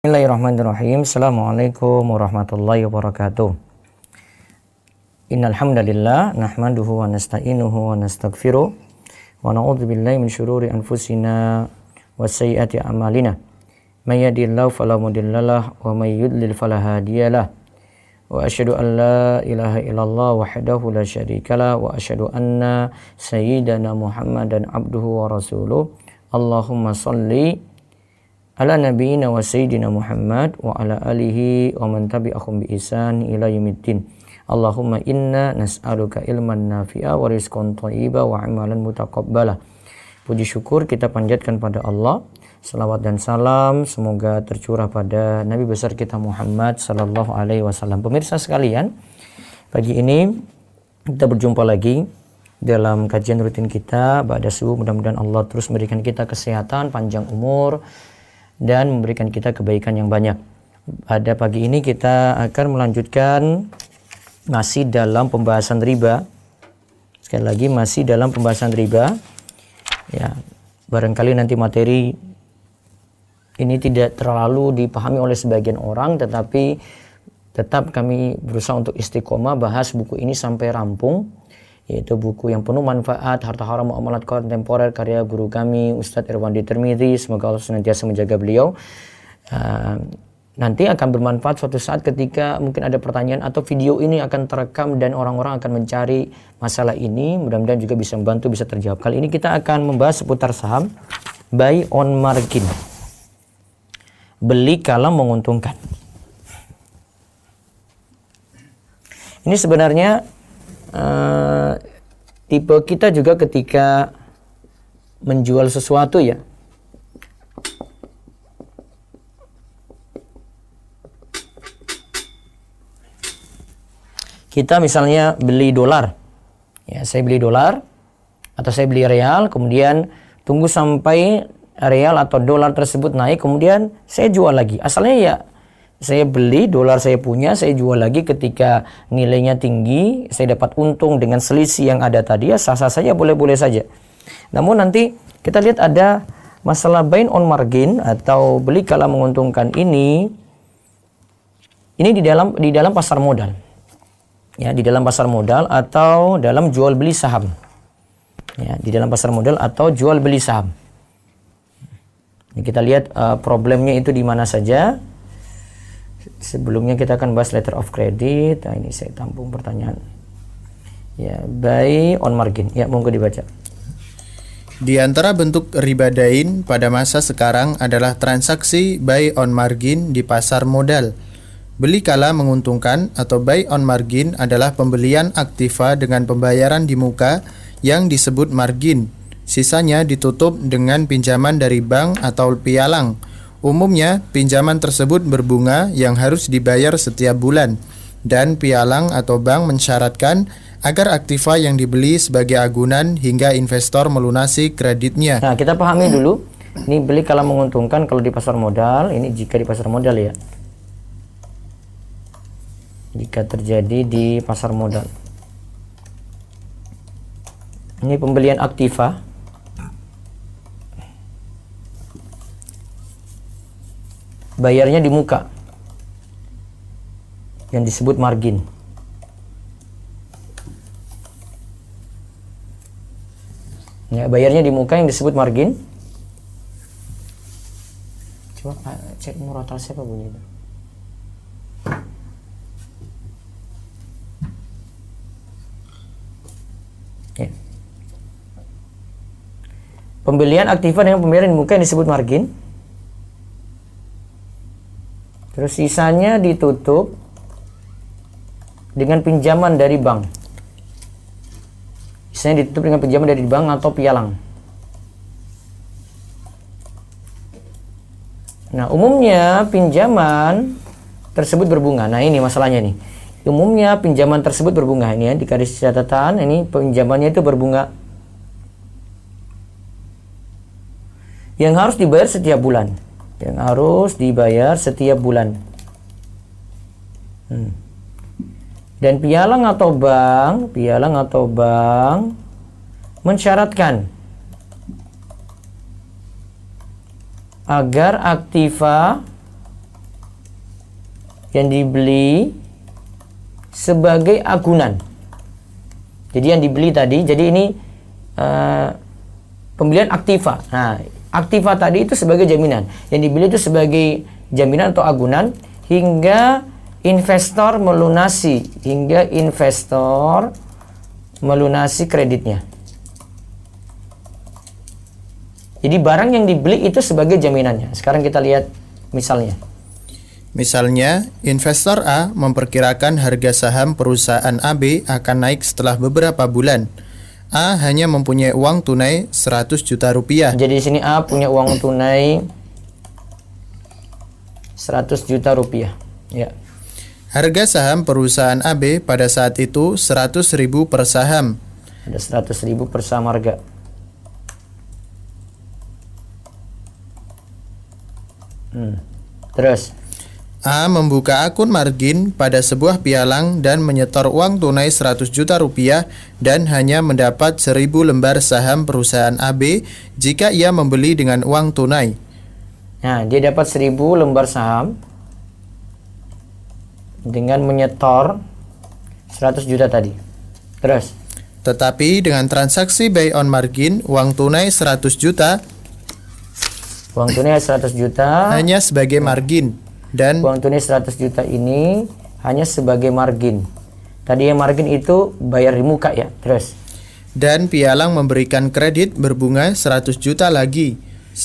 Bismillahirrahmanirrahim. Assalamualaikum warahmatullahi wabarakatuh. Innal hamdalillah nahmaduhu wa nasta'inuhu wa nastaghfiruh wa na'udzu billahi min syururi anfusina wa sayyiati a'malina. May yahdihillahu fala mudhillalah wa may yudlil fala hadiyalah. Wa asyhadu an la ilaha illallah wahdahu la syarikalah wa asyhadu anna sayyidana Muhammadan abduhu wa rasuluh. Allahumma shalli ala nabiyina wa sayyidina Muhammad wa ala alihi wa man tabi'ahum bi ihsan ila yaumiddin. Allahumma inna nas'aluka ilman nafi'a wa rizqan thayyiba wa amalan mutaqabbala. Puji syukur kita panjatkan pada Allah. Salawat dan salam semoga tercurah pada Nabi besar kita Muhammad sallallahu alaihi wasallam. Pemirsa sekalian, pagi ini kita berjumpa lagi dalam kajian rutin kita ba'da subuh. Mudah-mudahan Allah terus memberikan kita kesehatan, panjang umur, dan memberikan kita kebaikan yang banyak. Pada pagi ini kita akan melanjutkan masih dalam pembahasan riba. Sekali lagi masih dalam pembahasan riba. Ya, barangkali nanti materi ini tidak terlalu dipahami oleh sebagian orang, tetapi tetap kami berusaha untuk istiqomah bahas buku ini sampai rampung, yaitu buku yang penuh manfaat, Harta Haram Muamalat Kontemporer, karya guru kami Ustadz Irwandi Tirmidzi. Semoga Allah senantiasa menjaga beliau. Nanti akan bermanfaat suatu saat ketika mungkin ada pertanyaan atau video ini akan terekam dan orang-orang akan mencari masalah ini. Mudah-mudahan juga bisa membantu, bisa terjawab. Kali ini kita akan membahas seputar saham buy on margin, beli kala menguntungkan. Ini sebenarnya tipe kita juga ketika menjual sesuatu, ya. Kita misalnya beli dolar, ya, saya beli dolar atau saya beli real, kemudian tunggu sampai real atau dolar tersebut naik, kemudian saya jual lagi. Asalnya ya saya beli dolar, saya punya, saya jual lagi ketika nilainya tinggi, saya dapat untung dengan selisih yang ada tadi, ya sah-sah saja, boleh-boleh saja. Namun nanti kita lihat ada masalah buy on margin atau beli kala menguntungkan ini di dalam pasar modal. Ya, di dalam pasar modal atau dalam jual beli saham. Ya, di dalam pasar modal atau jual beli saham. Ini kita lihat problemnya itu di mana saja. Sebelumnya kita akan bahas letter of credit. Nah, ini saya tampung pertanyaan. Ya, buy on margin. Ya, monggo dibaca. Di antara bentuk riba dain pada masa sekarang adalah transaksi buy on margin di pasar modal. Beli kala menguntungkan atau buy on margin adalah pembelian aktiva dengan pembayaran di muka yang disebut margin. Sisanya ditutup dengan pinjaman dari bank atau pialang. Umumnya, pinjaman tersebut berbunga yang harus dibayar setiap bulan, dan pialang atau bank mensyaratkan agar aktiva yang dibeli sebagai agunan hingga investor melunasi kreditnya. Nah, kita pahami dulu. Ini beli kala menguntungkan kalau di pasar modal, ini jika di pasar modal, ya. Jika terjadi di pasar modal. Ini pembelian aktiva. Bayarnya di muka, yang disebut margin. Ya, bayarnya di muka yang disebut margin. Coba cek murotal siapa bunyi itu. Ya. Pembelian aktiva dengan pembayaran di muka yang disebut margin. Terus sisanya ditutup dengan pinjaman dari bank. Sisanya ditutup dengan pinjaman dari bank atau pialang. Nah, umumnya pinjaman tersebut berbunga. Nah, ini masalahnya nih. Umumnya pinjaman tersebut berbunga. Ini ya, di garis catatan, ini pinjamannya itu berbunga. Yang harus dibayar setiap bulan. Yang harus dibayar setiap bulan. Dan pialang atau bank mensyaratkan agar aktiva yang dibeli sebagai agunan. Jadi yang dibeli tadi, jadi ini pembelian aktiva. Nah, aktiva tadi itu sebagai jaminan. Yang dibeli itu sebagai jaminan atau agunan hingga investor melunasi kreditnya. Jadi barang yang dibeli itu sebagai jaminannya. Sekarang kita lihat misalnya. Misalnya, investor A memperkirakan harga saham perusahaan AB akan naik setelah beberapa bulan. A hanya mempunyai uang tunai 100 juta rupiah. Jadi di sini A punya uang tunai 100 juta rupiah. Ya. Harga saham perusahaan AB pada saat itu 100.000 per saham. Ada 100.000 per saham harga. Terus A membuka akun margin pada sebuah pialang dan menyetor uang tunai 100 juta rupiah dan hanya mendapat 1.000 lembar saham perusahaan AB jika ia membeli dengan uang tunai. Nah, dia dapat 1.000 lembar saham dengan menyetor 100 juta tadi. Terus, Tetapi dengan transaksi buy on margin, uang tunai 100 juta uang tunai 100 juta hanya sebagai margin dan uang tunai 100 juta ini hanya sebagai margin. Tadi yang margin itu bayar di muka ya. Terus, dan pialang memberikan kredit berbunga 100 juta lagi.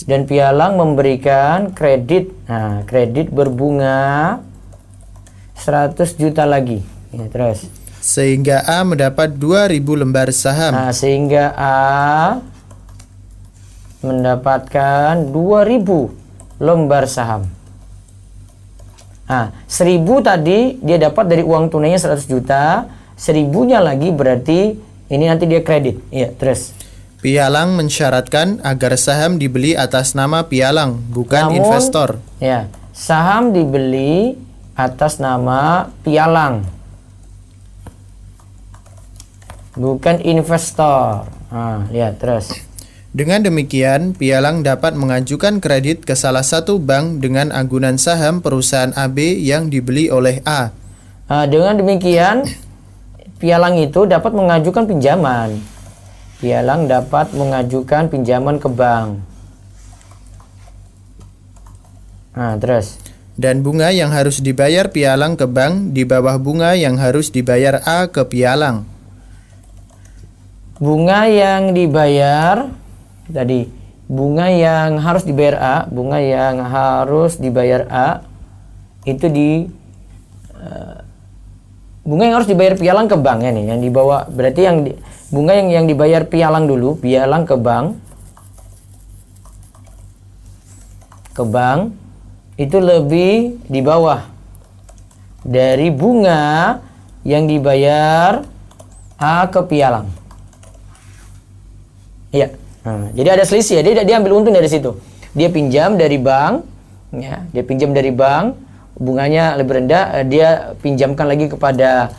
dan pialang memberikan kredit. Nah, kredit berbunga 100 juta lagi. Ya, terus. Sehingga A mendapat 2.000 lembar saham. Nah, sehingga A mendapatkan 2.000 lembar saham. Nah, 1.000 tadi dia dapat dari uang tunainya 100 juta, 1.000-nya lagi berarti ini nanti dia kredit. Iya, terus. Pialang mensyaratkan agar saham dibeli atas nama pialang, bukan investor. Ya, saham dibeli atas nama pialang, bukan investor. Nah, lihat terus. Dengan demikian, pialang dapat mengajukan kredit ke salah satu bank dengan agunan saham perusahaan AB yang dibeli oleh A. Nah, dengan demikian, pialang itu dapat mengajukan pinjaman. Pialang dapat mengajukan pinjaman ke bank. Nah, terus. Dan bunga yang harus dibayar pialang ke bank di bawah bunga yang harus dibayar A ke pialang. Bunga yang dibayar tadi, bunga yang harus dibayar A, bunga yang harus dibayar A itu bunga yang harus dibayar pialang ke bank ya nih, yang dibawa berarti bunga yang dibayar pialang dulu, pialang ke bank itu lebih di bawah dari bunga yang dibayar A ke pialang. Iya. Nah, jadi ada selisih ya, dia ambil untung dari situ. Dia pinjam dari bank, ya, bunganya lebih rendah, dia pinjamkan lagi kepada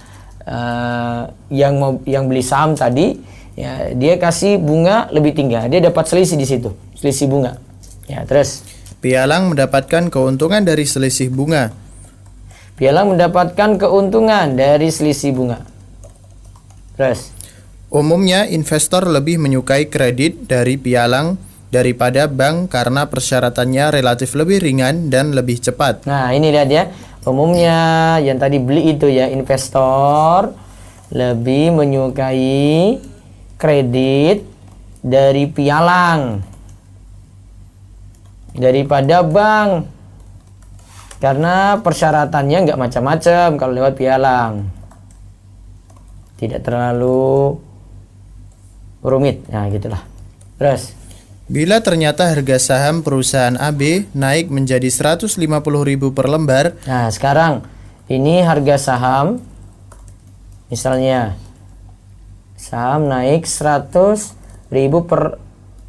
yang beli saham tadi, ya, dia kasih bunga lebih tinggi, dia dapat selisih di situ, selisih bunga. Ya, terus. Pialang mendapatkan keuntungan dari selisih bunga. Pialang mendapatkan keuntungan dari selisih bunga. Terus. Umumnya investor lebih menyukai kredit dari pialang daripada bank karena persyaratannya relatif lebih ringan dan lebih cepat. Nah, ini lihat ya. Umumnya yang tadi beli itu ya, investor lebih menyukai kredit dari pialang daripada bank karena persyaratannya nggak macam-macam kalau lewat pialang. Tidak terlalu rumit, nah gitulah. Terus, bila ternyata harga saham perusahaan AB naik menjadi 150.000 per lembar. Nah, sekarang ini harga saham, misalnya saham naik 100.000 per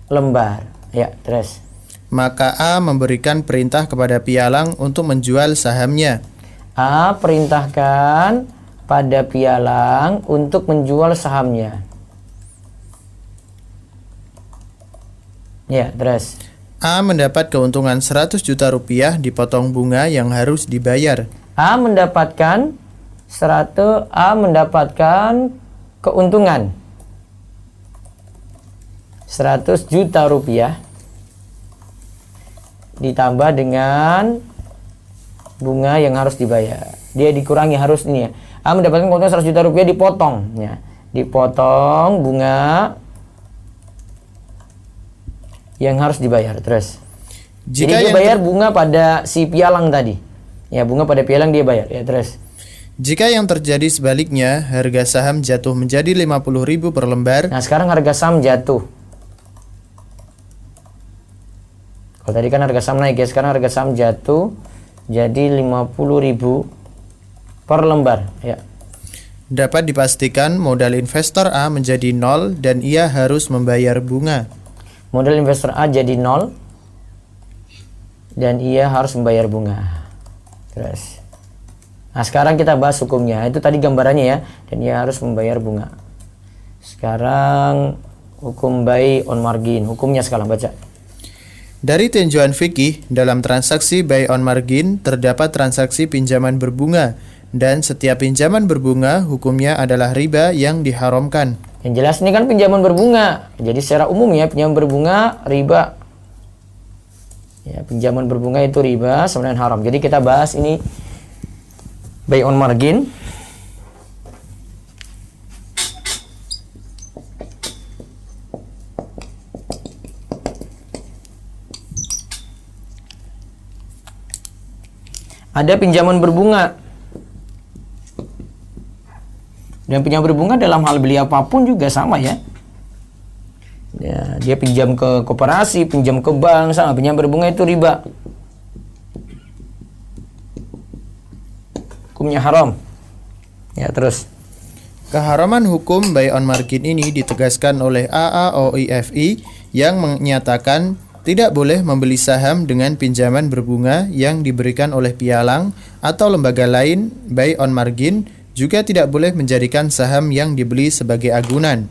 lembar. Ya, terus. Maka A memberikan perintah kepada pialang untuk menjual sahamnya. A perintahkan pada pialang untuk menjual sahamnya. Ya, terus. A mendapat keuntungan 100 juta rupiah dipotong bunga yang harus dibayar. A mendapatkan keuntungan 100 juta rupiah ditambah dengan bunga yang harus dibayar. Dia dikurangi harus ini ya. A mendapatkan keuntungan 100 juta rupiah dipotong ya. Dipotong bunga yang harus dibayar. Terus jadi dia bayar bunga pada si pialang tadi. Ya, bunga pada pialang dia bayar. Ya, terus jika yang terjadi sebaliknya, harga saham jatuh menjadi 50.000 per lembar. Nah, sekarang harga saham jatuh. Kalau tadi kan harga saham naik ya, sekarang harga saham jatuh jadi 50.000 per lembar ya. Dapat dipastikan modal investor A menjadi 0 dan ia harus membayar bunga. Modal investor A jadi 0 dan ia harus membayar bunga. Terus nah, sekarang kita bahas hukumnya. Itu tadi gambarannya ya, dan ia harus membayar bunga. Sekarang hukum buy on margin. Hukumnya sekarang baca. Dari tinjauan fikih, dalam transaksi buy on margin terdapat transaksi pinjaman berbunga, dan setiap pinjaman berbunga hukumnya adalah riba yang diharamkan. Yang jelas ini kan pinjaman berbunga. Jadi secara umum ya, pinjaman berbunga riba. Ya, pinjaman berbunga itu riba sebenarnya haram. Jadi kita bahas ini buy on margin. Ada pinjaman berbunga. Dan pinjaman berbunga dalam hal beli apapun juga sama ya. Ya, dia pinjam ke koperasi, pinjam ke bank, sama pinjam berbunga itu riba. Hukumnya haram. Ya, terus keharaman hukum buy on margin ini ditegaskan oleh AAOIFI yang menyatakan tidak boleh membeli saham dengan pinjaman berbunga yang diberikan oleh pialang atau lembaga lain. Buy on margin juga tidak boleh menjadikan saham yang dibeli sebagai agunan.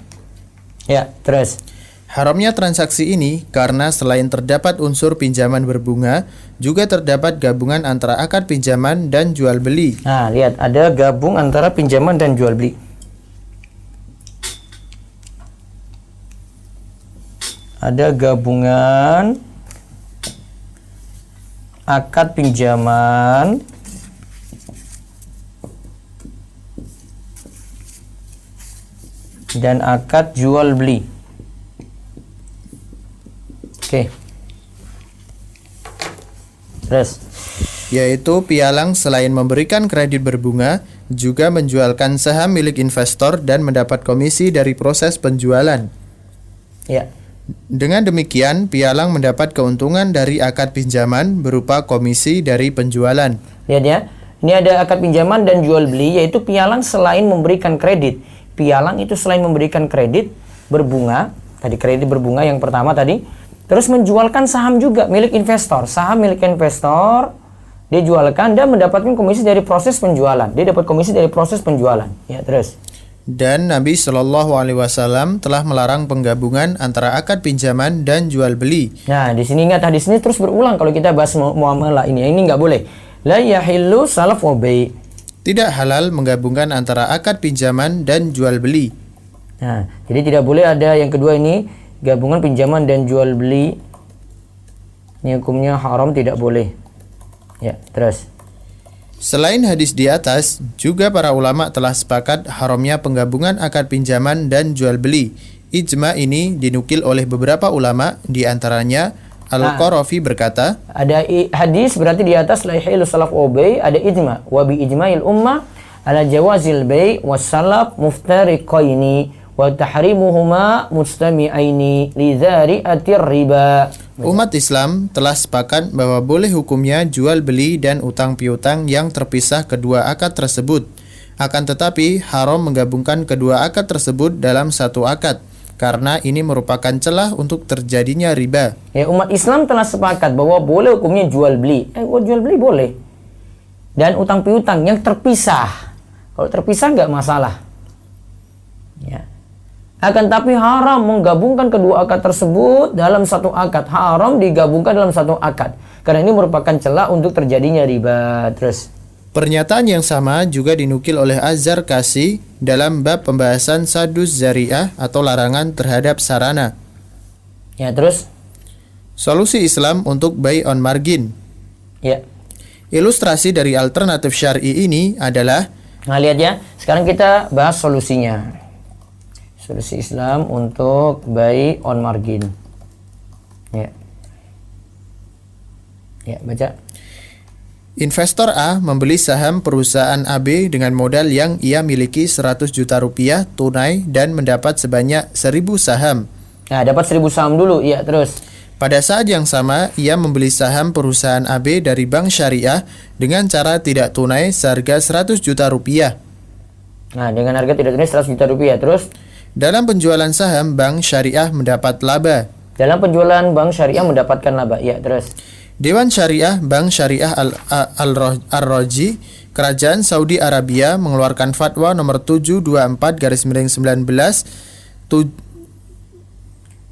Ya, terus haramnya transaksi ini karena selain terdapat unsur pinjaman berbunga, juga terdapat gabungan antara akad pinjaman dan jual beli. Nah, lihat ada gabung antara pinjaman dan jual beli. Ada gabungan akad pinjaman dan akad jual beli. Oke. Terus yaitu pialang selain memberikan kredit berbunga, juga menjualkan saham milik investor dan mendapat komisi dari proses penjualan. ya. Dengan demikian, pialang mendapat keuntungan dari akad pinjaman berupa komisi dari penjualan. Lihat ya. Ini ada akad pinjaman dan jual beli, yaitu pialang selain memberikan kredit. Pialang itu selain memberikan kredit berbunga, tadi kredit berbunga yang pertama tadi, terus menjualkan saham juga milik investor. Saham milik investor dia jualkan dan mendapatkan komisi dari proses penjualan. Dia dapat komisi dari proses penjualan. Ya, terus. Dan Nabi Shallallahu Alaihi Wasallam telah melarang penggabungan antara akad pinjaman dan jual beli. Nah, di sini ingat hadis ini terus berulang kalau kita bahas muamalah ini. Ini nggak boleh. La yahillu salaf wa bai'. Tidak halal menggabungkan antara akad pinjaman dan jual beli. Nah, jadi tidak boleh ada yang kedua ini gabungan pinjaman dan jual beli. Ini hukumnya haram, tidak boleh. Ya, terus. Selain hadis di atas, juga para ulama telah sepakat haramnya penggabungan akad pinjaman dan jual beli. Ijma ini dinukil oleh beberapa ulama, di antaranya Al-Qarafi berkata, ada hadis berarti di atas la yahilu salaf wa bai', ada ijma wa bi ijma'il ummah ala jawazil bai' was salaf muftariqaini wa tahrimuhuma mustami'aini li dzari'atir riba. umat Islam telah sepakat bahwa boleh hukumnya jual beli dan utang piutang yang terpisah kedua akad tersebut. Akan tetapi haram menggabungkan kedua akad tersebut dalam satu akad, karena ini merupakan celah untuk terjadinya riba. Ya, umat Islam telah sepakat bahwa boleh hukumnya jual beli. Jual beli boleh. Dan utang piutang yang terpisah. Kalau terpisah nggak masalah. Ya. Akan tapi haram menggabungkan kedua akad tersebut dalam satu akad. Haram digabungkan dalam satu akad. Karena ini merupakan celah untuk terjadinya riba. Terus. Pernyataan yang sama juga dinukil oleh Az-Zarkasi dalam bab pembahasan sadus zari'ah atau larangan terhadap sarana. Ya, terus? Solusi Islam untuk buy on margin. Ya. Ilustrasi dari alternatif syar'i ini adalah, Nah, lihat ya. Sekarang kita bahas solusinya. Solusi Islam untuk buy on margin. Ya. Ya, baca. investor A membeli saham perusahaan AB dengan modal yang ia miliki 100 juta rupiah tunai dan mendapat sebanyak 1000 saham. Nah, dapat 1000 saham dulu. Ya, terus. Pada saat yang sama, ia membeli saham perusahaan AB dari bank syariah dengan cara tidak tunai seharga 100 juta rupiah. Nah, dengan harga tidak tunai 100 juta rupiah. Terus? Dalam penjualan saham, bank syariah mendapat laba. Dalam penjualan bank syariah mendapatkan laba. Ya, terus. Dewan Syariah Bank Syariah Ar-Raji, Kerajaan Saudi Arabia mengeluarkan fatwa nomor 724/19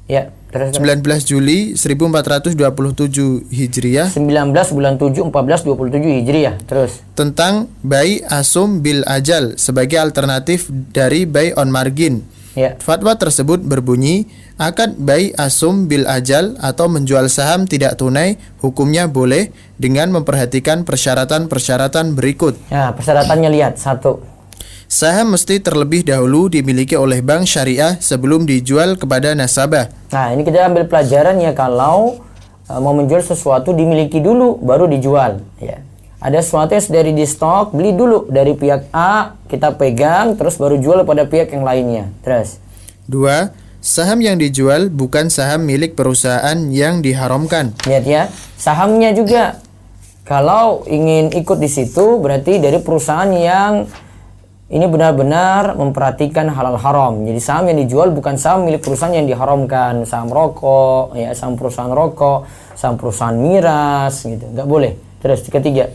Ya, terus. 19 Juli 1427 Hijriah 19 bulan 7 1427 Hijriah. Terus. tentang buy asum bil ajal sebagai alternatif dari buy on margin. Ya. Fatwa tersebut berbunyi, akad buy asum bil ajal atau menjual saham tidak tunai hukumnya boleh dengan memperhatikan persyaratan-persyaratan berikut. Nah, persyaratannya lihat. 1. Saham mesti terlebih dahulu dimiliki oleh bank syariah sebelum dijual kepada nasabah. Nah, ini kita ambil pelajaran ya, kalau mau menjual sesuatu dimiliki dulu baru dijual ya. Ada sesuatu yang dari di stok, beli dulu dari pihak A, kita pegang terus baru jual pada pihak yang lainnya. Terus. 2. Saham yang dijual bukan saham milik perusahaan yang diharamkan. Lihat ya, sahamnya juga kalau ingin ikut di situ berarti dari perusahaan yang ini benar-benar memperhatikan halal haram. Jadi saham yang dijual bukan saham milik perusahaan yang diharamkan, saham rokok, ya, saham perusahaan rokok, saham perusahaan miras, gitu. Nggak boleh. Terus, ketiga.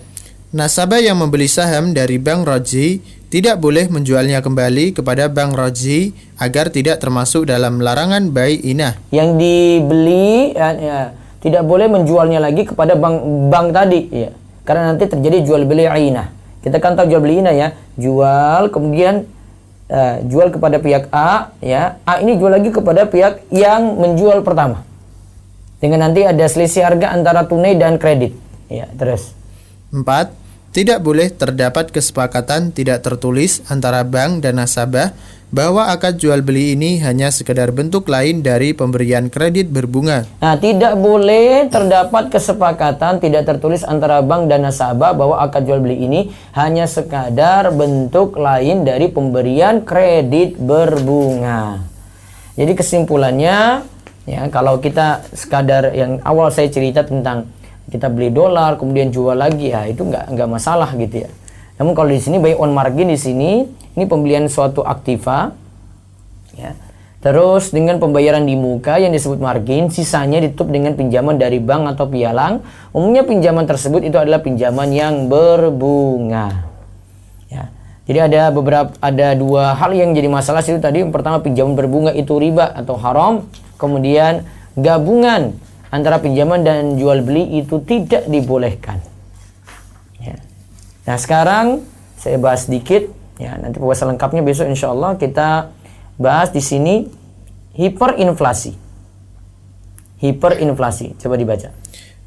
Nasabah yang membeli saham dari Bank Raji tidak boleh menjualnya kembali kepada Bank Raji agar tidak termasuk dalam larangan buy inah. Yang dibeli ya, tidak boleh menjualnya lagi kepada bank tadi, ya. Karena nanti terjadi jual beli inah. Kita kan tahu jual beli inah ya, jual kemudian jual kepada pihak A, ya. A ini jual lagi kepada pihak yang menjual pertama. Dengan nanti ada selisih harga antara tunai dan kredit. Ya, terus. 4. Tidak boleh terdapat kesepakatan tidak tertulis antara bank dan nasabah bahwa akad jual beli ini hanya sekedar bentuk lain dari pemberian kredit berbunga. Nah, tidak boleh terdapat kesepakatan tidak tertulis antara bank dan nasabah bahwa akad jual beli ini hanya sekadar bentuk lain dari pemberian kredit berbunga. Jadi kesimpulannya, ya, kalau kita sekadar yang awal saya cerita tentang kita beli dolar kemudian jual lagi, ya itu nggak masalah gitu ya. Namun kalau di sini buy on margin di sini ini pembelian suatu aktiva, ya. Terus dengan pembayaran di muka yang disebut margin, sisanya ditutup dengan pinjaman dari bank atau pialang. Umumnya pinjaman tersebut itu adalah pinjaman yang berbunga. Ya. Jadi ada dua hal yang jadi masalah situ tadi. Yang pertama, pinjaman berbunga itu riba atau haram. Kemudian gabungan antara pinjaman dan jual beli itu tidak dibolehkan. Ya. Nah, sekarang saya bahas sedikit, ya, nanti pembahasan lengkapnya besok insya Allah kita bahas di sini hiperinflasi. Hiperinflasi, coba dibaca.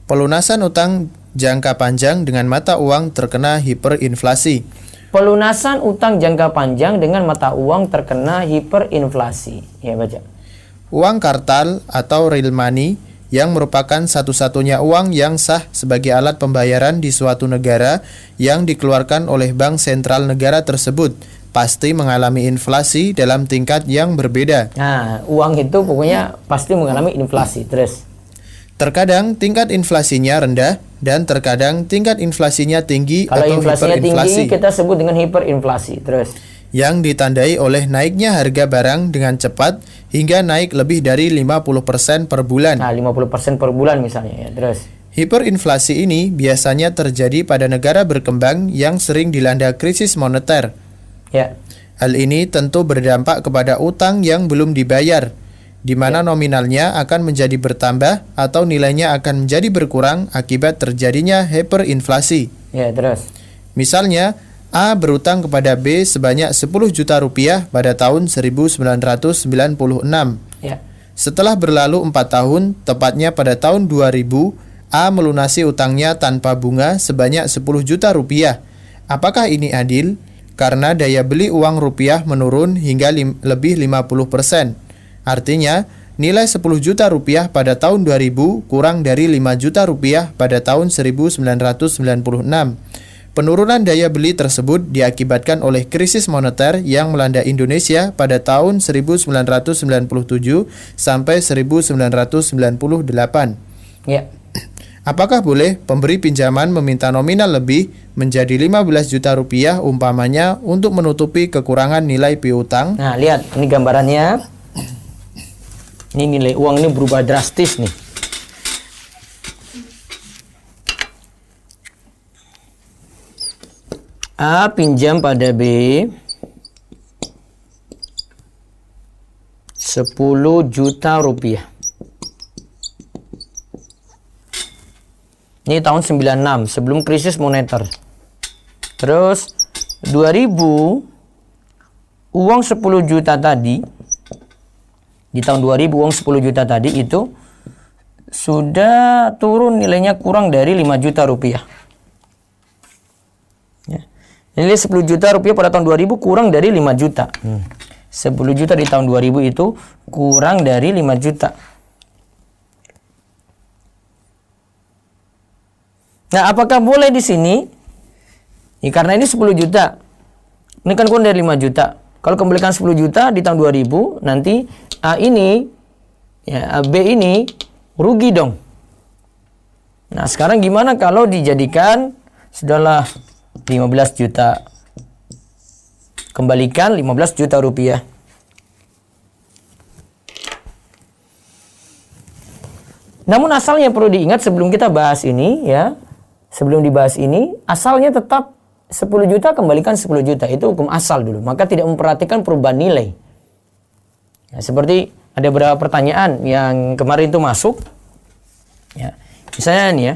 Pelunasan utang jangka panjang dengan mata uang terkena hiperinflasi. Pelunasan utang jangka panjang dengan mata uang terkena hiperinflasi. Ya, baca. Uang kartal atau real money yang merupakan satu-satunya uang yang sah sebagai alat pembayaran di suatu negara yang dikeluarkan oleh bank sentral negara tersebut pasti mengalami inflasi dalam tingkat yang berbeda. Nah, uang itu pokoknya pasti mengalami inflasi. Terus. Terkadang tingkat inflasinya rendah dan terkadang tingkat inflasinya tinggi Kalau atau inflasinya hiperinflasi. tinggi kita sebut dengan hiperinflasi. Terus. Yang ditandai oleh naiknya harga barang dengan cepat hingga naik lebih dari 50% per bulan. Nah, 50% per bulan misalnya, ya. Terus. Hiperinflasi ini biasanya terjadi pada negara berkembang yang sering dilanda krisis moneter. Ya. Hal ini tentu berdampak kepada utang yang belum dibayar, di mana nominalnya akan menjadi bertambah atau nilainya akan menjadi berkurang akibat terjadinya hiperinflasi. Ya, terus. Misalnya, A berutang kepada B sebanyak 10 juta rupiah pada tahun 1996. Ya. Setelah berlalu 4 tahun, tepatnya pada tahun 2000, A melunasi utangnya tanpa bunga sebanyak 10 juta rupiah. Apakah ini adil? Karena daya beli uang rupiah menurun hingga lebih 50%. Artinya, nilai 10 juta rupiah pada tahun 2000 kurang dari 5 juta rupiah pada tahun 1996. Penurunan daya beli tersebut diakibatkan oleh krisis moneter yang melanda Indonesia pada tahun 1997 sampai 1998. Ya. Apakah boleh pemberi pinjaman meminta nominal lebih menjadi 15 juta rupiah umpamanya untuk menutupi kekurangan nilai piutang? Nah, lihat ini gambarannya. Ini nilai uang ini berubah drastis nih. A pinjam pada B 10 juta rupiah. Ini tahun 96 sebelum krisis moneter. Terus 2000 uang 10 juta tadi, di tahun 2000 uang 10 juta tadi itu sudah turun nilainya kurang dari 5 juta rupiah. Ya. Nilai 10 juta rupiah pada tahun 2000 kurang dari 5 juta. 10 juta di tahun 2000 itu kurang dari 5 juta. Nah, apakah boleh di sini? Ya, karena ini 10 juta. Ini kan kurang dari 5 juta. Kalau kembalikan 10 juta di tahun 2000, nanti A ini, ya, B ini rugi dong. Nah, sekarang gimana kalau dijadikan sudahlah 15 juta. Kembalikan 15 juta rupiah. Namun asalnya perlu diingat sebelum kita bahas ini, ya. Sebelum dibahas ini, asalnya tetap 10 juta kembalikan 10 juta. Itu hukum asal dulu. Maka tidak memperhatikan perubahan nilai. Ya, seperti ada beberapa pertanyaan yang kemarin itu masuk. Ya, misalnya ini ya.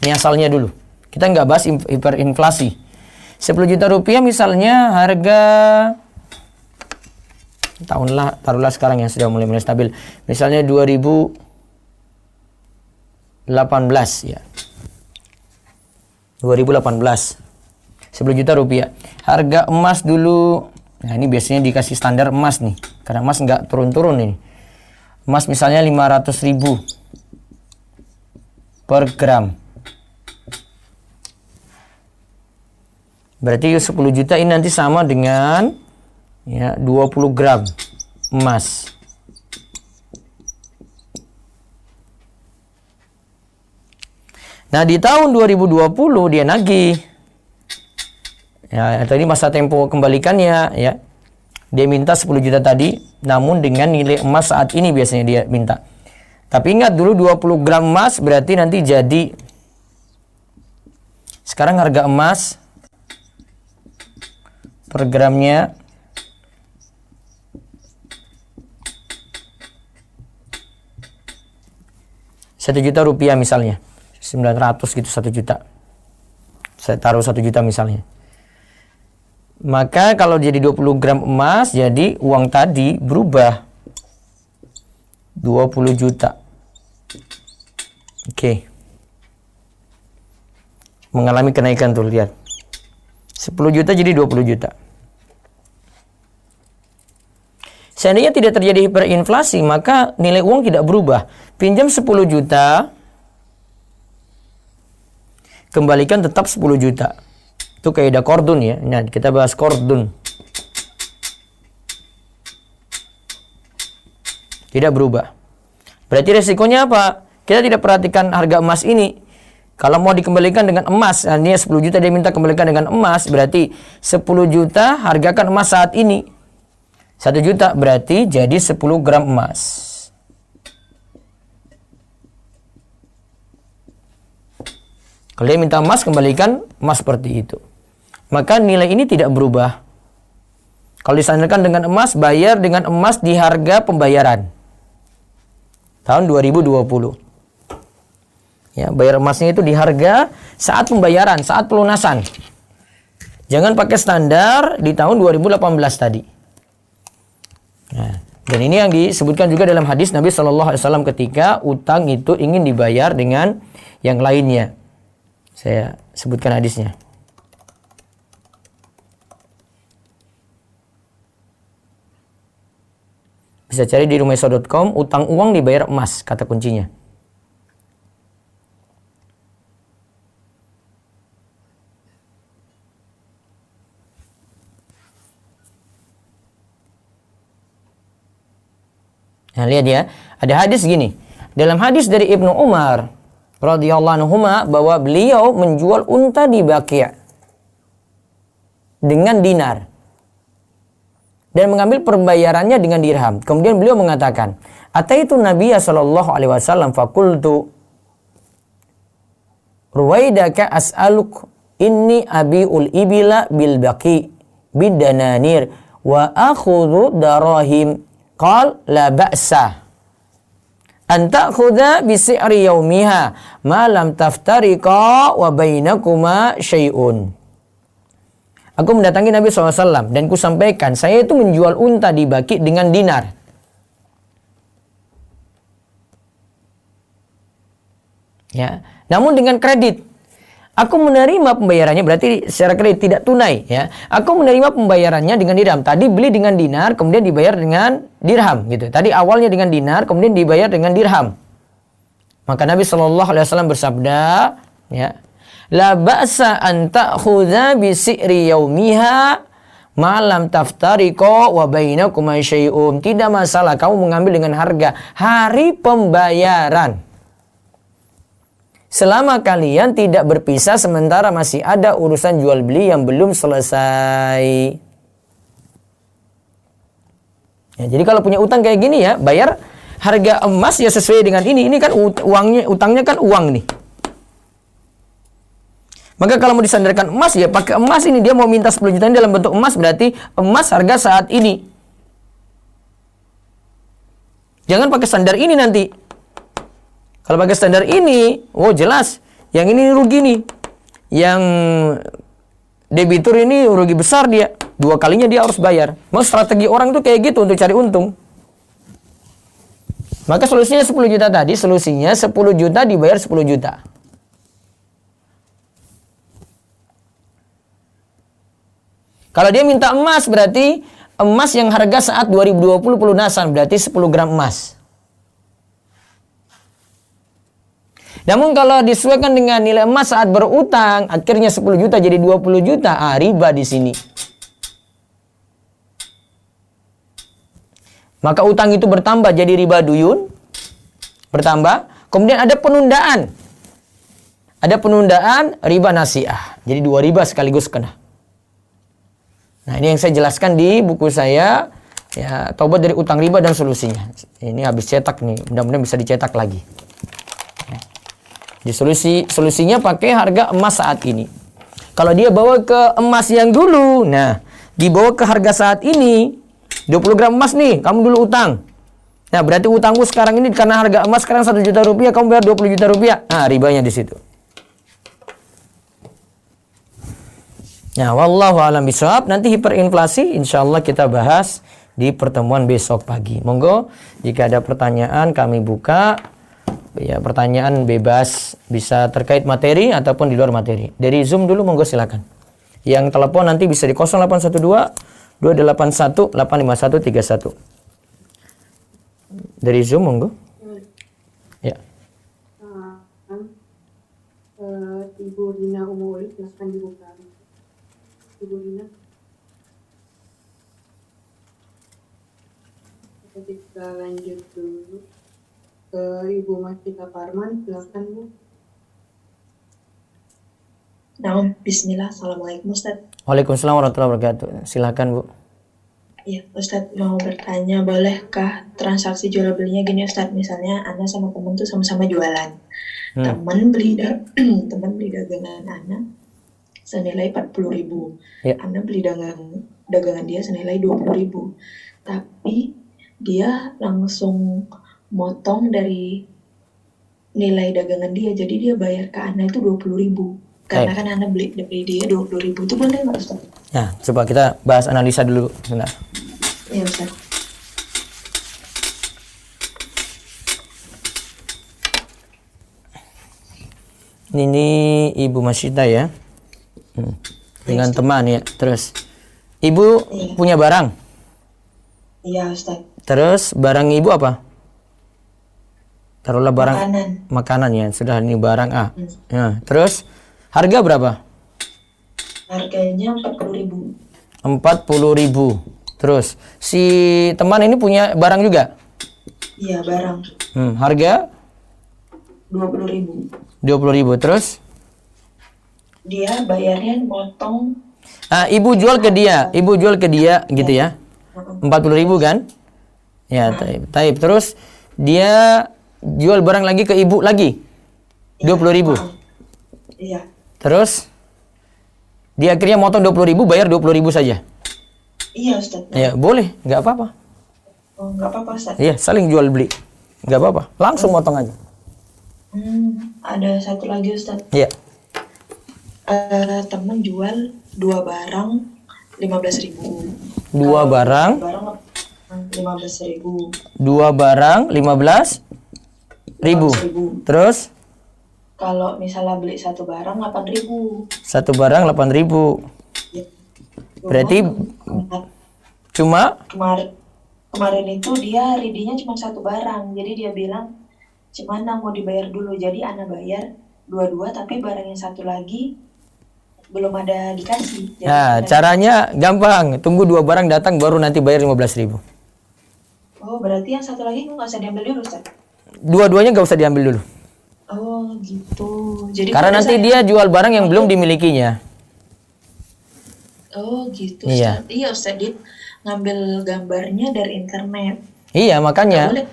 Ini asalnya dulu. Kita nggak bahas hiperinflasi. 10 juta rupiah misalnya harga taruhlah sekarang yang sudah mulai stabil. Misalnya 2018 ya. 2018. 10 juta rupiah. Harga emas dulu. Nah, ini biasanya dikasih standar emas nih. Karena emas nggak turun-turun ini. Emas misalnya 500.000 per gram. Berarti 10 juta ini nanti sama dengan ya 20 gram emas. Nah, di tahun 2020 dia nagih. Ya, atau ini masa tempo kembalikannya ya. Dia minta 10 juta tadi, namun dengan nilai emas saat ini biasanya dia minta. Tapi ingat dulu 20 gram emas berarti nanti jadi sekarang harga emas per gramnya Rp1.000.000 misalnya. 900 gitu 1 juta. Saya taruh 1 juta misalnya. Maka kalau jadi 20 gram emas, jadi uang tadi berubah 20 juta. Oke. Mengalami kenaikan tuh, lihat. 10 juta jadi 20 juta. Seandainya tidak terjadi hiperinflasi, maka nilai uang tidak berubah. Pinjam 10 juta, kembalikan tetap 10 juta. Itu kaidah kordun ya. Nah, kita bahas kordun. Tidak berubah. Berarti resikonya apa? Kita tidak perhatikan harga emas ini. Kalau mau dikembalikan dengan emas, nah ini 10 juta dia minta kembalikan dengan emas, berarti 10 juta hargakan emas saat ini. 1 juta berarti jadi 10 gram emas. Kalau dia minta emas, kembalikan emas seperti itu. Maka nilai ini tidak berubah. Kalau disandarkan dengan emas, bayar dengan emas di harga pembayaran. Tahun 2020. Ya, bayar emasnya itu di harga saat pembayaran, saat pelunasan. Jangan pakai standar di tahun 2018 tadi. Nah, dan ini yang disebutkan juga dalam hadis Nabi SAW ketika utang itu ingin dibayar dengan yang lainnya. Saya sebutkan hadisnya. Bisa cari di rumaiso.com, utang uang dibayar emas, kata kuncinya. Nah, lihat ya, ada hadis gini. Dalam hadis dari Ibnu Umar radhiyallahu anhu bahwa beliau menjual unta di Baqi' dengan dinar dan mengambil perbayarannya dengan dirham. Kemudian beliau mengatakan, "Ataitu Nabiya sallallahu alaihi wasallam faqultu Ruwaidaka as'aluk inni abi'ul ibila bil Baqi' bidananir wa akhudhu darahim." Qal la ba'sa an ta'khudha bi si'ri yaumiha ma lam taftariqa wa bainakuma syai'un. Aku mendatangi Nabi SAW dan ku sampaikan, saya itu menjual unta di Baqi' dengan dinar. Ya, namun dengan kredit. Aku menerima pembayarannya, berarti secara kredit, tidak tunai, ya. Aku menerima pembayarannya dengan dirham. Tadi beli dengan dinar, kemudian dibayar dengan dirham, gitu. Tadi awalnya dengan dinar, kemudian dibayar dengan dirham. Maka Nabi SAW bersabda, ya, la ba'sa an ta'khudha bi si'ri yaumiha ma lam taftariqa wa bainakuma syai'un. Tidak masalah kamu mengambil dengan harga hari pembayaran, selama kalian tidak berpisah sementara masih ada urusan jual beli yang belum selesai. Ya, jadi kalau punya utang kayak gini ya, bayar harga emas ya sesuai dengan ini. Ini kan utangnya kan uang nih. Maka kalau mau disandarkan emas ya pakai emas ini. Dia mau minta 10 juta ini dalam bentuk emas, berarti emas harga saat ini. Jangan pakai standar ini nanti. Kalau pakai standar ini, oh jelas, yang ini rugi nih. Yang debitur ini rugi besar dia. 2 kalinya dia harus bayar. Mau strategi orang tuh kayak gitu untuk cari untung. Maka solusinya 10 juta tadi, solusinya 10 juta dibayar 10 juta. Kalau dia minta emas berarti emas yang harga saat 2020 pelunasan, berarti 10 gram emas. Namun kalau disesuaikan dengan nilai emas saat berutang, akhirnya 10 juta jadi 20 juta, riba di sini. Maka utang itu bertambah jadi riba duyun, bertambah. Kemudian ada penundaan. Ada penundaan riba nasiah. Jadi 2 riba sekaligus kena. Nah, ini yang saya jelaskan di buku saya, ya, Taubat dari Utang Riba dan Solusinya. Ini habis cetak nih, mudah-mudahan bisa dicetak lagi. Di solusinya pakai harga emas saat ini. Kalau dia bawa ke emas yang dulu, nah, dibawa ke harga saat ini, 20 gram emas nih, kamu dulu utang. Nah, berarti utangmu sekarang ini karena harga emas sekarang 1 juta rupiah, kamu bayar 20 juta rupiah. Nah, ribanya di situ. Nah, wallahu a'lam bishawab. Nanti hiperinflasi insyaallah kita bahas di pertemuan besok pagi. Monggo jika ada pertanyaan kami buka. Ya, pertanyaan bebas, bisa terkait materi ataupun di luar materi. Dari Zoom dulu monggo silakan. Yang telepon nanti bisa di 0812 281 85131. Dari Zoom monggo. Ya. Ibu Dina Umul, silahkan dibuka. Ibu Dina. Kita lanjut dulu ke Ibu Masita Parman, silahkan Bu. Nah, bismillah, assalamualaikum Ustaz. Waalaikumsalam warahmatullahi wabarakatuh. Silakan Bu. Iya, Ustaz mau bertanya, bolehkah transaksi jual belinya gini Ustaz? Misalnya Ana sama temen tuh sama-sama jualan. Temen beli dagangan Ana senilai 40.000. Ya. Ana beli dagangan dia senilai 20.000. Tapi dia langsung motong dari nilai dagangan dia, jadi dia bayar ke Ana itu 20.000. Karena kan Ana beli dari dia 20.000, itu boleh nggak Ustaz? Nah, coba kita bahas analisa dulu. Sebentar. Iya Ustaz. Ini Ibu Masyida ya. Dengan teman ya. Terus Ibu punya barang. Iya Ustaz. Terus barang Ibu apa? Taruhlah barang Makanan. ya. Sudah ini barang A. Nah, terus harga berapa? Harganya 40.000. 40.000. Terus si teman ini punya barang juga? Iya, barang. Harga 20.000. 20.000. Terus Dia bayarnya motong. Ibu jual ke dia gitu ya. 40.000 kan? Ya, taib. Terus dia jual barang lagi ke Ibu lagi. 20.000. Iya. Terus dia akhirnya motong 20.000, bayar 20.000 saja. Iya Ustaz. Ya, boleh, nggak apa-apa. Oh, nggak apa-apa Ustaz. Iya, saling jual beli. Nggak apa-apa. Langsung motong aja. Ada satu lagi Ustaz. Iya. Temen jual 2 barang 15.000. 2 barang 15.000. 2 barang 15.000. Terus Kalau misalnya beli satu barang 8.000. 1 barang 8.000. Ya. Berarti cuma kemarin itu dia ready-nya cuma satu barang. Jadi dia bilang, "Cemana mau dibayar dulu." Jadi Ana bayar dua-dua, tapi barang yang satu lagi belum ada dikasih. Jadi Nah, caranya gampang. Tunggu 2 barang datang baru nanti bayar 15.000. Oh, berarti yang satu lagi nggak usah diambil dulu, Ustaz? Dua-duanya nggak usah diambil dulu. Oh, gitu. Jadi Karena nanti dia jual barang yang belum dimilikinya. Oh, gitu. Iya. Ustaz. Iya, Ustaz. Dia ngambil gambarnya dari internet. Iya, Nggak makanya. boleh?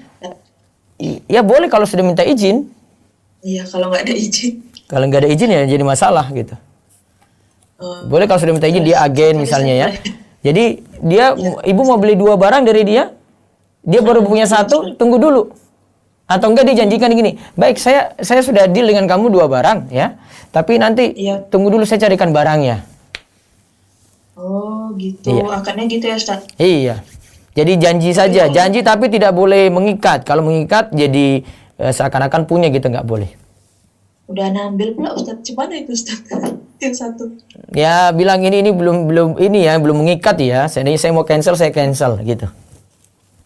Ya boleh kalau sudah minta izin. Iya, kalau nggak ada izin. Kalau nggak ada izin ya jadi masalah gitu. Boleh kalau sudah minta izin, dia agen misalnya ya. Jadi dia Ibu mau beli 2 barang dari dia baru punya 1, tunggu dulu. Atau enggak dijanjikan gini, baik saya sudah deal dengan kamu 2 barang ya, tapi nanti tunggu dulu saya carikan barangnya. Oh, gitu. Iya. Akarnya gitu ya, Ustaz? Iya. Jadi janji saja, janji tapi tidak boleh mengikat. Kalau mengikat jadi seakan-akan punya gitu, nggak boleh. Udah ambil pula Ustaz. Gimana itu Ustaz? Yang satu. Ya bilang ini belum mengikat ya. Saya mau cancel, saya cancel gitu.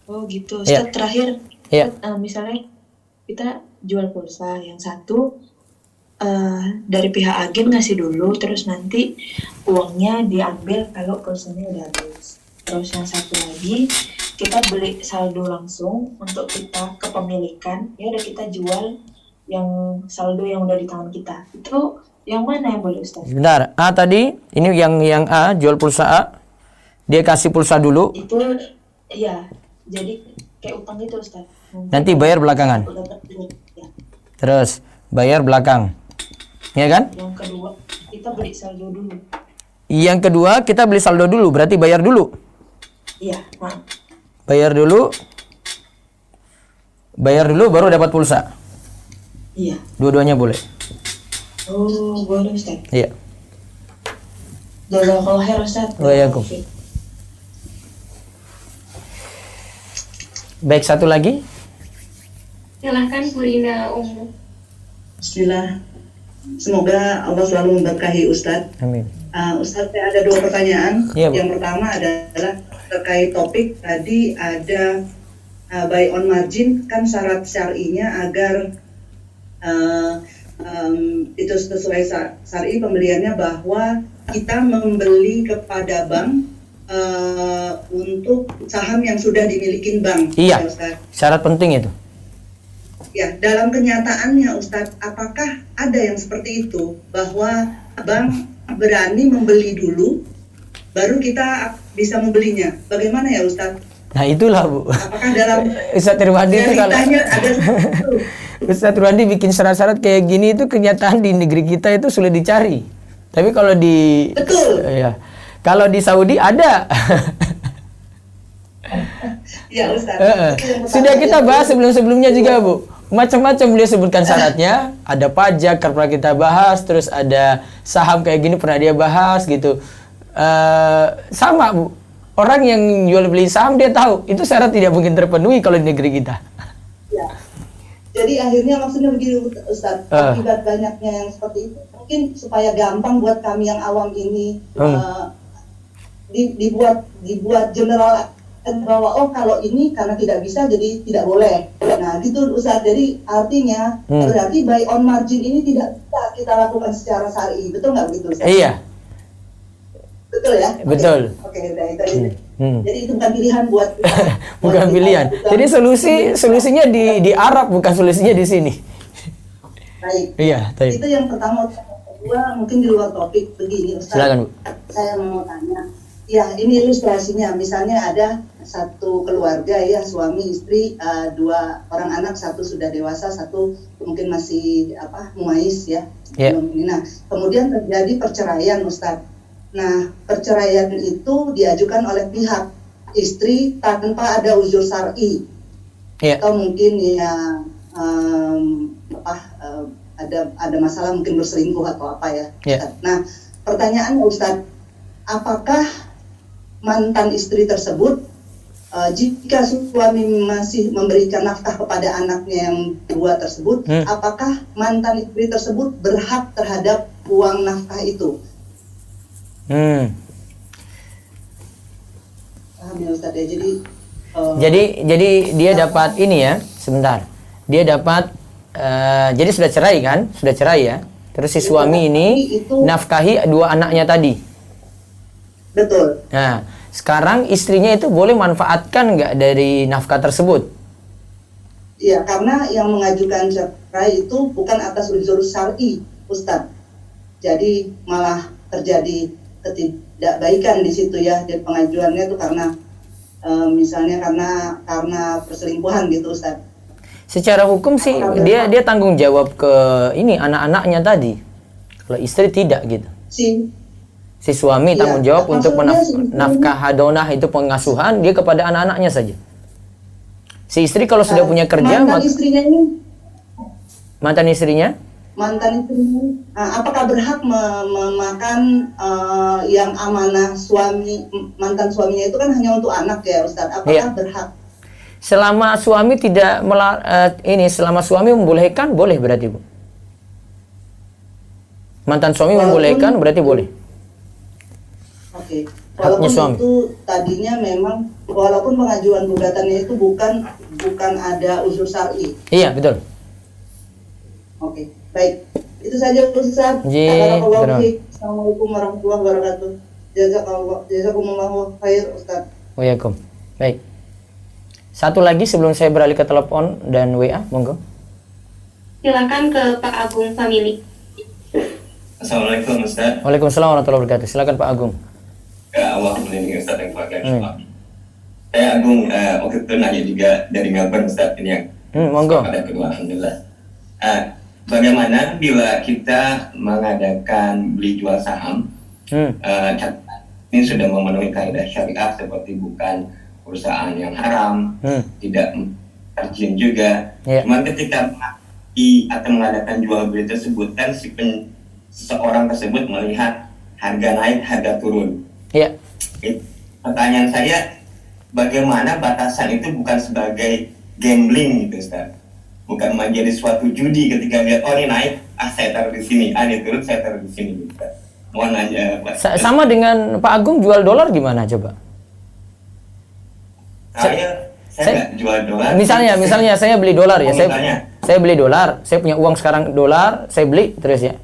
Oh gitu. Ustaz, terakhir Iya. misalnya kita jual pulsa, yang satu dari pihak agen ngasih dulu, terus nanti uangnya diambil kalau pulsanya udah habis. Terus yang satu lagi kita beli saldo langsung untuk kita kepemilikan, ya udah kita jual yang saldo yang udah di tangan kita. Itu yang mana yang boleh Ustaz? Benar. A tadi, ini yang A jual pulsa A. Dia kasih pulsa dulu. Itu iya. Jadi kayak utang gitu Ustaz. Nanti bayar belakangan. Ya. Terus bayar belakang. Ya kan? Yang kedua, kita beli saldo dulu. Yang kedua, kita beli saldo dulu, berarti bayar dulu. Iya, Bayar dulu baru dapat pulsa. Iya. Dua-duanya boleh. Oh, boleh Ustaz. Iya. Jazakallahu khair Ustaz. Waalaikumsalam. Baik, satu lagi. Silahkan Bu Rina Umu. Bismillah. Semoga Allah selalu memberkahi Ustadz. Amin. Ustadz, saya ada 2 pertanyaan. Ya, Bu. Yang pertama adalah terkait topik tadi ada buy on margin, kan syarat syar'inya agar itu sesuai syar'i pembeliannya bahwa kita membeli kepada bank untuk saham yang sudah dimiliki bank. Iya. Ya, Ustadz. Syarat penting itu. Ya, dalam kenyataannya Ustadz, apakah ada yang seperti itu? Bahwa bank berani membeli dulu, baru kita bisa membelinya. Bagaimana ya Ustadz? Nah itulah Bu. Apakah dalam Ustadz Irwandi itu kalau realitanya ada seperti itu? Ustadz Irwandi bikin syarat-syarat kayak gini itu kenyataan di negeri kita itu sulit dicari. Tapi kalau di Betul. Ya, kalau di Saudi ada. Ya Ustadz. Sudah kita bahas sebelum-sebelumnya juga Bu. macam-macam beliau sebutkan syaratnya. Ada pajak pernah kita bahas, terus ada saham kayak gini pernah dia bahas gitu. Sama Bu, orang yang jual beli saham dia tahu itu syarat tidak mungkin terpenuhi kalau di negeri kita. Ya. Jadi akhirnya maksudnya begini Ustaz, akibat banyaknya yang seperti itu, mungkin supaya gampang buat kami yang awam ini dibuat general bahwa oh kalau ini karena tidak bisa jadi tidak boleh. Nah gitu Ustaz, jadi artinya berarti buy on margin ini tidak bisa kita lakukan secara syar'i, betul nggak begitu Ustaz? Iya. Betul ya? Betul. Oke, itu. Jadi itu bukan pilihan buat kita. Bukan pilihan. Jadi solusinya di Arab, bukan solusinya di sini. Baik. Iya, baik. Itu yang pertama. Kedua mungkin di luar topik begini Ustaz. Silakan Bu. Saya mau tanya. Ya, ini ilustrasinya. Misalnya ada satu keluarga ya, suami, istri, 2 orang anak, satu sudah dewasa, satu mungkin masih muais ya. Yeah. Nah, kemudian terjadi perceraian Ustaz. Nah, perceraian itu diajukan oleh pihak istri tanpa ada uzur syar'i. Yeah. Atau mungkin ya ada masalah mungkin berselingkuh atau apa ya. Yeah. Nah, pertanyaannya Ustaz, apakah mantan istri tersebut jika suami masih memberikan nafkah kepada anaknya yang 2 tersebut, apakah mantan istri tersebut berhak terhadap uang nafkah itu? Paham ya Ustaz ya? Jadi dia dapat ini ya, sebentar. Dia dapat jadi sudah cerai kan? Sudah cerai ya. Terus si suami ini nafkahi 2 anaknya tadi. Betul. Nah, sekarang istrinya itu boleh manfaatkan nggak dari nafkah tersebut? Iya, karena yang mengajukan cerai itu bukan atas uzur syar'i, Ustadz. Jadi malah terjadi ketidakbaikan di situ ya. Dan pengajuannya itu karena misalnya karena perselingkuhan gitu, Ustadz. Secara hukum sih dia tanggung jawab ke ini anak-anaknya tadi. Kalau istri tidak gitu. Si suami tanggung jawab untuk nafkah hadonah itu pengasuhan dia kepada anak-anaknya saja. Si istri kalau sudah punya kerja, mantan istrinya, apakah berhak memakan yang amanah mantan suaminya itu kan hanya untuk anak ya Ustadz? Apakah berhak? Selama suami tidak selama suami membolehkan boleh berarti Bu. Mantan suami membolehkan berarti boleh. Oke. Walaupun itu tadinya memang walaupun pengajuan gugatannya itu bukan ada unsur syar'i. Iya, betul. Oke, baik. Itu saja Ustaz. Assalamualaikum warahmatullahi wabarakatuh. Jazakumullahu khair Ustaz. Waalaikumsalam. Baik. Satu lagi sebelum saya beralih ke telepon dan WA, monggo. Silakan ke Pak Agung Family. Assalamualaikum Ustaz. Waalaikumsalam warahmatullahi wabarakatuh. Silakan Pak Agung. Allah melindungi Ustaz yang pakai Saya Agung waktu itu nanya juga dari Melbourne Ustaz ini yang monggo. Pada kedua Alhamdulillah. Bagaimana bila kita mengadakan beli jual saham, ini sudah memenuhi kaidah syariah seperti bukan perusahaan yang haram, tidak terjun juga. Cuman ketika atau mengadakan jual beli tersebut kan seseorang tersebut melihat harga naik, harga turun. Iya. Pertanyaan saya, bagaimana batasan itu bukan sebagai gambling gitu Ustaz? Bukan menjadi suatu judi ketika lihat oh ini naik, saya taruh di sini, ini turun, saya taruh di sini gitu. Mohon nanya Pak. Sama dengan Pak Agung jual dolar gimana coba? Saya nggak jual dolar. Misalnya saya beli dolar ya, saya beli dolar, saya punya uang sekarang dolar, saya beli terus ya.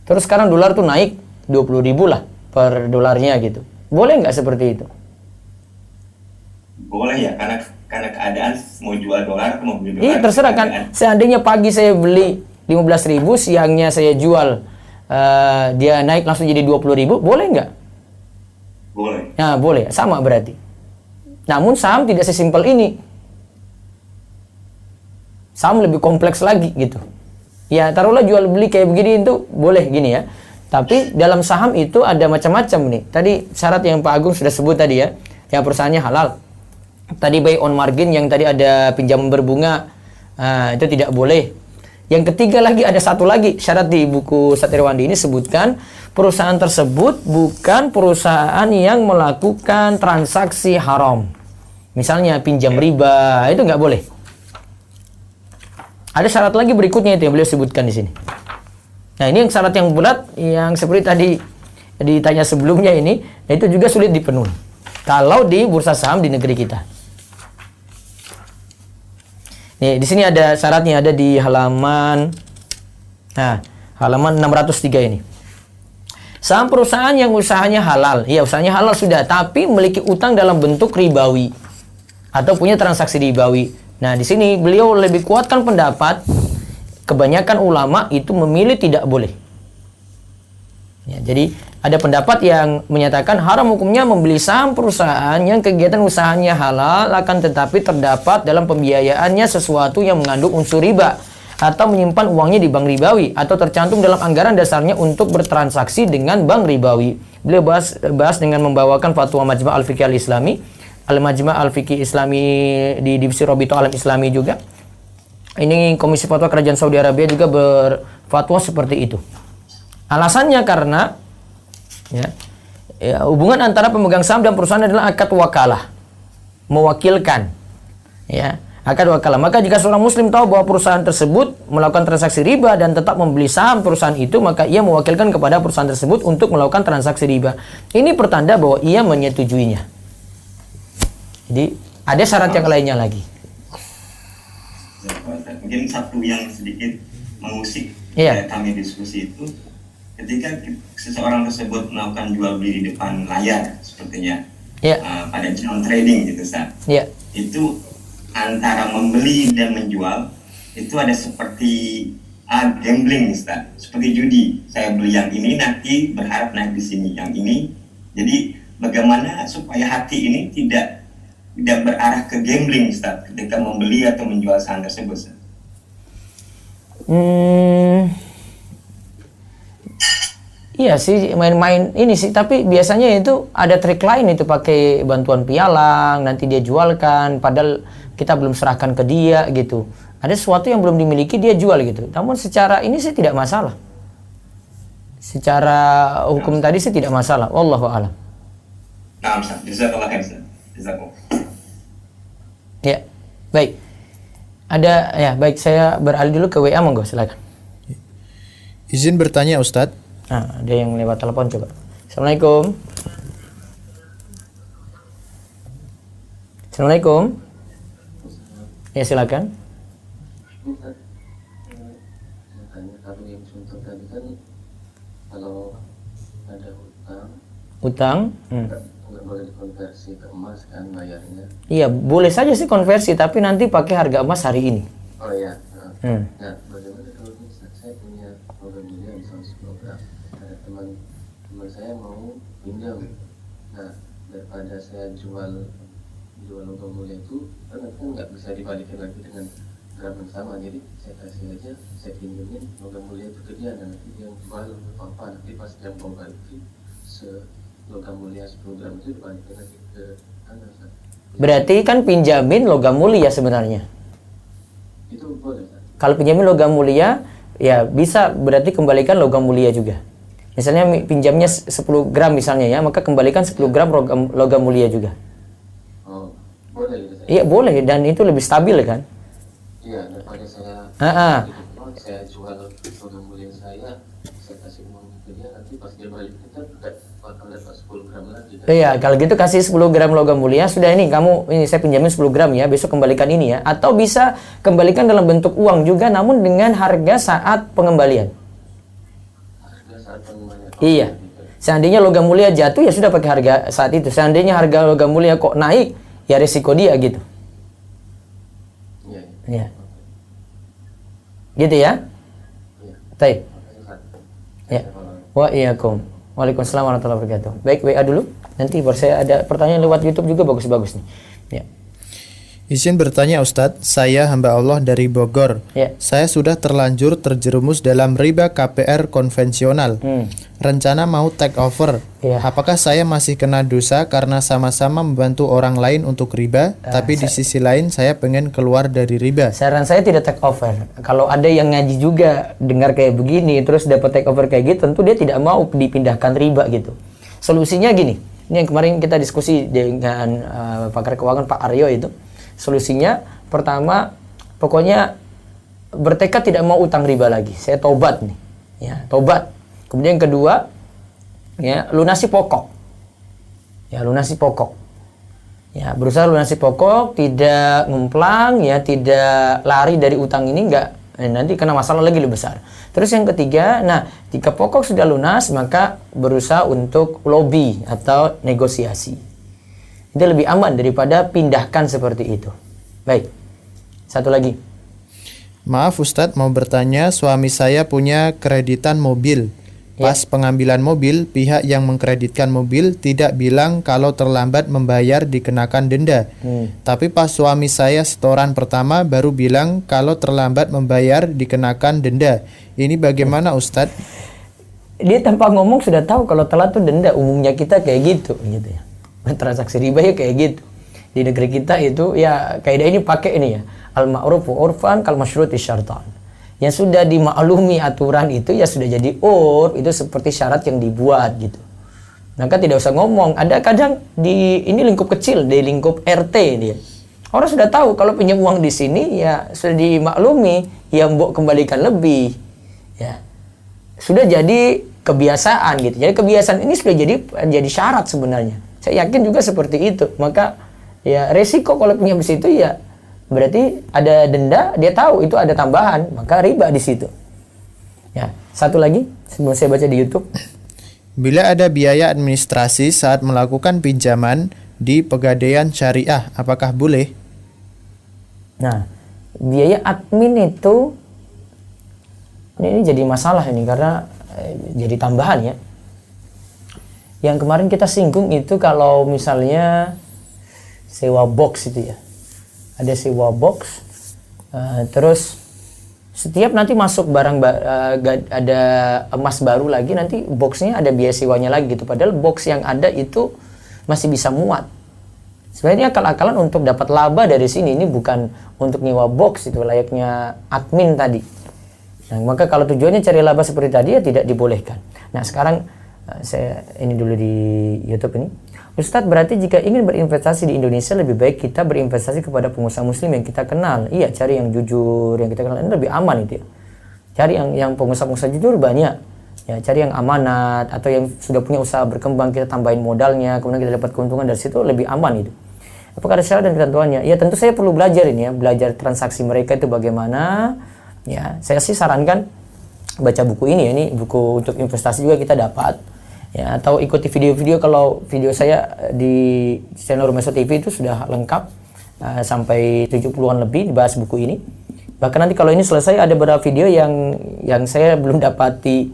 Terus sekarang dolar tuh naik 20.000 lah per dolarnya gitu. Boleh nggak seperti itu? Boleh ya, karena keadaan mau jual dolar atau mau beli dolar. Iya terserah kan. Seandainya pagi saya beli 15.000, siangnya saya jual dia naik langsung jadi 20.000, boleh nggak? Boleh. Nah boleh, sama berarti. Namun saham tidak sesimpel ini. Saham lebih kompleks lagi gitu. Ya taruhlah jual beli kayak begini itu boleh gini ya. Tapi dalam saham itu ada macam-macam nih. Tadi syarat yang Pak Agung sudah sebut tadi ya. Yang perusahaannya halal. Tadi buy on margin yang tadi ada pinjaman berbunga. Nah, itu tidak boleh. Yang ketiga lagi, ada satu lagi syarat di buku Ustaz Irwandi ini sebutkan, perusahaan tersebut bukan perusahaan yang melakukan transaksi haram. Misalnya pinjam riba, itu nggak boleh. Ada syarat lagi berikutnya itu yang beliau sebutkan di sini. Nah, ini yang syarat yang berat yang seperti tadi ditanya sebelumnya ini, itu juga sulit dipenuhi kalau di bursa saham di negeri kita. Nih, di sini ada syaratnya, ada di halaman halaman 603 ini. Saham perusahaan yang usahanya halal. Ya, usahanya halal sudah, tapi memiliki utang dalam bentuk ribawi atau punya transaksi ribawi. Nah, di sini beliau lebih kuatkan pendapat kebanyakan ulama itu memilih tidak boleh. Ya, jadi ada pendapat yang menyatakan haram hukumnya membeli saham perusahaan yang kegiatan usahanya halal, akan tetapi terdapat dalam pembiayaannya sesuatu yang mengandung unsur riba, atau menyimpan uangnya di bank ribawi, atau tercantum dalam anggaran dasarnya untuk bertransaksi dengan bank ribawi. Beliau bahas dengan membawakan fatwa Majma' Al-Fiqh Al-Islami, Al-Majma' Al-Fiqh Islami di Divisi Robito Alam Islami juga. Ini Komisi Fatwa Kerajaan Saudi Arabia juga berfatwa seperti itu. Alasannya karena hubungan antara pemegang saham dan perusahaan adalah akad wakalah, mewakilkan, akad wakalah. Maka jika seorang muslim tahu bahwa perusahaan tersebut melakukan transaksi riba dan tetap membeli saham perusahaan itu, maka ia mewakilkan kepada perusahaan tersebut untuk melakukan transaksi riba. Ini pertanda bahwa ia menyetujuinya. Jadi ada syarat yang lainnya lagi. Mungkin satu yang sedikit mengusik kami diskusi itu, ketika seseorang tersebut melakukan jual beli di depan layar sepertinya pada jam trading gitu Ustaz, itu antara membeli dan menjual itu ada seperti gambling Ustaz, seperti judi. Saya beli yang ini nanti berharap naik di sini yang ini. Jadi bagaimana supaya hati ini tidak berarah ke gambling Ustaz ketika membeli atau menjual saham tersebut Ustaz? Iya sih, main-main ini sih, tapi biasanya itu ada trik lain, itu pakai bantuan pialang, nanti dia jualkan, padahal kita belum serahkan ke dia gitu. Ada sesuatu yang belum dimiliki dia jual gitu. Namun secara ini sih tidak masalah. Secara hukum tadi sih tidak masalah. Wallahu a'lam. Nah, Ustaz, jazakallah khair Ustaz. Jazakallah. Ya, baik. Baik, saya beralih dulu ke WA, monggo silakan. Izin bertanya Ustadz. Nah, ada yang lewat telepon, coba. Assalamualaikum. Assalamualaikum. Ya, silakan. Kalau yang contoh tadi kan kalau ada Utang. nggak boleh dikonversi ke emas kan bayarnya. Iya, boleh saja sih konversi, tapi nanti pakai harga emas hari ini. Oh iya. Nah, bagaimana kalau misalnya saya punya logam mulia misalnya 10 gram, ada teman saya mau pinjam. Nah, daripada saya jual logam mulia itu, kan nanti nggak bisa dibalikin lagi dengan gram yang sama. Jadi saya kasih aja, saya pinjemin logam mulia itu ke dia, dan nanti dia jual apa, nanti pas dia mau balikin logam mulia 10 gram itu dibalikin lagi ke Anda. Berarti kan pinjamin logam mulia sebenarnya. Itu boleh kan? Kalau pinjamin logam mulia, ya bisa berarti kembalikan logam mulia juga. Misalnya pinjamnya 10 gram misalnya ya, maka kembalikan 10 gram logam mulia juga. Oh, boleh gitu? Iya boleh, dan itu lebih stabil kan? Iya, daripada saya saya jual logam mulia saya kasih uang ke dia, nanti pas dia balik kita bakal dapat 10 gram lagi. Iya, kalau gitu kasih 10 gram logam mulia, sudah ini saya pinjamin 10 gram ya, besok kembalikan ini ya. Atau bisa kembalikan dalam bentuk uang juga, namun dengan harga saat pengembalian. Harga saat pengembalian? Iya. Seandainya logam mulia jatuh, ya sudah pakai harga saat itu. Seandainya harga logam mulia kok naik, ya resiko dia gitu. Iya. Gitu ya? Baik. Ya. Waalaikumsalam. Waalaikumsalam warahmatullahi wabarakatuh. Baik, WA dulu. Nanti baru saya ada pertanyaan lewat YouTube juga bagus-bagus nih. Ya. Izin bertanya Ustadz, saya hamba Allah dari Bogor. Ya. Saya sudah terlanjur terjerumus dalam riba KPR konvensional. Rencana mau take over. Ya. Apakah saya masih kena dosa karena sama-sama membantu orang lain untuk riba, tapi di sisi lain saya pengen keluar dari riba? Saran saya tidak take over. Kalau ada yang ngaji juga dengar kayak begini terus dapat take over kayak gitu, tentu dia tidak mau dipindahkan riba gitu. Solusinya gini. Ini yang kemarin kita diskusi dengan pakar keuangan Pak Aryo itu. Solusinya pertama pokoknya bertekad tidak mau utang riba lagi. Saya tobat nih. Ya, tobat. Kemudian yang kedua, ya, lunasi pokok. Ya, lunasi pokok. Ya, berusaha lunasi pokok, tidak ngemplang, ya, tidak lari dari utang ini, enggak nanti kena masalah lagi lebih besar. Terus yang ketiga, nah, jika pokok sudah lunas, maka berusaha untuk lobby atau negosiasi. Itu lebih aman daripada pindahkan seperti itu. Baik, satu lagi. Maaf Ustadz, mau bertanya, suami saya punya kreditan mobil. Pas pengambilan mobil, pihak yang mengkreditkan mobil tidak bilang kalau terlambat membayar dikenakan denda. Tapi pas suami saya setoran pertama baru bilang kalau terlambat membayar dikenakan denda. Ini bagaimana Ustadz? Dia tanpa ngomong sudah tahu kalau telat tuh denda. Umumnya kita kayak gitu ya. Transaksi riba ya kayak gitu. Di negeri kita itu ya kaidah ini pakai ini ya. Al-ma'rufu urfan kal masyruti syartan. Yang sudah dimaklumi aturan itu ya sudah jadi itu seperti syarat yang dibuat gitu. Maka tidak usah ngomong. Ada kadang di ini lingkup kecil, di lingkup RT dia. Orang sudah tahu kalau pinjam uang di sini ya sudah dimaklumi, ya mbok kembalikan lebih. Ya. Sudah jadi kebiasaan gitu. Jadi kebiasaan ini sudah jadi syarat sebenarnya. Saya yakin juga seperti itu. Maka ya resiko kalau pinjam di situ ya berarti ada denda, dia tahu itu ada tambahan, maka riba di situ. Ya, satu lagi sebelum saya baca di YouTube. Bila ada biaya administrasi saat melakukan pinjaman di Pegadaian Syariah, apakah boleh? Nah, biaya admin itu ini jadi masalah ini karena jadi tambahan ya. Yang kemarin kita singgung itu kalau misalnya sewa box itu ya. Ada sewa box, terus setiap nanti masuk barang ada emas baru lagi, nanti boxnya ada biaya sewanya lagi gitu. Padahal box yang ada itu masih bisa muat. Sebenarnya akal-akalan untuk dapat laba dari sini, ini bukan untuk nyewa box, itu layaknya admin tadi. Nah, maka kalau tujuannya cari laba seperti tadi ya tidak dibolehkan. Nah, sekarang saya ini dulu di YouTube ini. Ustadz, berarti jika ingin berinvestasi di Indonesia lebih baik kita berinvestasi kepada pengusaha muslim yang kita kenal. Iya, cari yang jujur, yang kita kenal, ini lebih aman itu ya. Cari yang pengusaha-pengusaha jujur banyak. Ya, cari yang amanat atau yang sudah punya usaha berkembang, kita tambahin modalnya, kemudian kita dapat keuntungan dari situ, lebih aman itu. Apakah ada syarat dan ketentuannya? Ya, tentu saya perlu belajar ini ya, belajar transaksi mereka itu bagaimana. Ya, saya sih sarankan baca buku ini ya, ini buku untuk investasi juga kita dapat. Ya, atau ikuti video-video, kalau video saya di channel Rumeso TV itu sudah lengkap sampai 70-an lebih dibahas buku ini. Bahkan nanti kalau ini selesai ada beberapa video yang saya belum dapati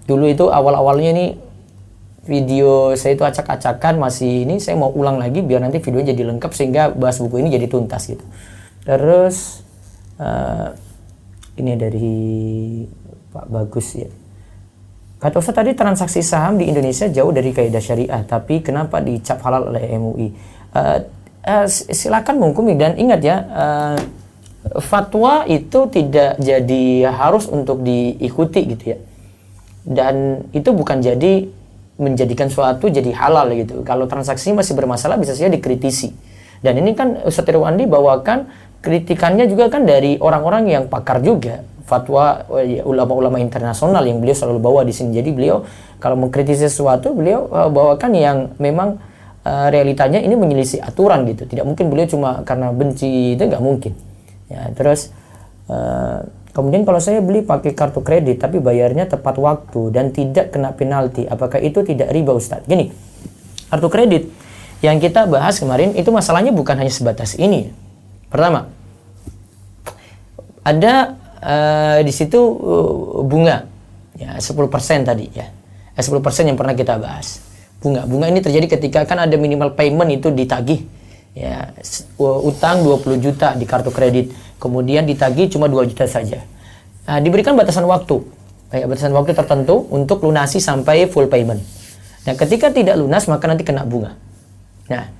dulu itu awal-awalnya ini video saya itu acak-acakan, masih ini saya mau ulang lagi biar nanti videonya jadi lengkap sehingga bahas buku ini jadi tuntas gitu. Terus ini dari Pak Bagus ya. Kata Ustaz tadi transaksi saham di Indonesia jauh dari kaidah syariah, tapi kenapa dicap halal oleh MUI? Silakan menghukumi, dan ingat ya, fatwa itu tidak jadi harus untuk diikuti gitu ya. Dan itu bukan jadi menjadikan suatu jadi halal gitu. Kalau transaksinya masih bermasalah bisa saja dikritisi. Dan ini kan Ustaz Irwandi bawakan kritikannya juga kan dari orang-orang yang pakar juga. Fatwa ulama-ulama internasional yang beliau selalu bawa di sini. Jadi beliau kalau mengkritisi sesuatu, beliau bawakan yang memang realitanya ini menyelisih aturan gitu. Tidak mungkin beliau cuma karena benci, itu nggak mungkin. Ya, terus kemudian kalau saya beli pakai kartu kredit tapi bayarnya tepat waktu dan tidak kena penalti, apakah itu tidak riba Ustadz? Gini, kartu kredit yang kita bahas kemarin itu masalahnya bukan hanya sebatas ini. Pertama, ada di situ bunga ya 10% tadi ya. 10% yang pernah kita bahas. Bunga ini terjadi ketika kan ada minimal payment itu ditagih. Ya, utang 20 juta di kartu kredit, kemudian ditagih cuma 2 juta saja. Nah, diberikan batasan waktu. Batasan waktu tertentu untuk lunasi sampai full payment. Nah, ketika tidak lunas maka nanti kena bunga. Nah,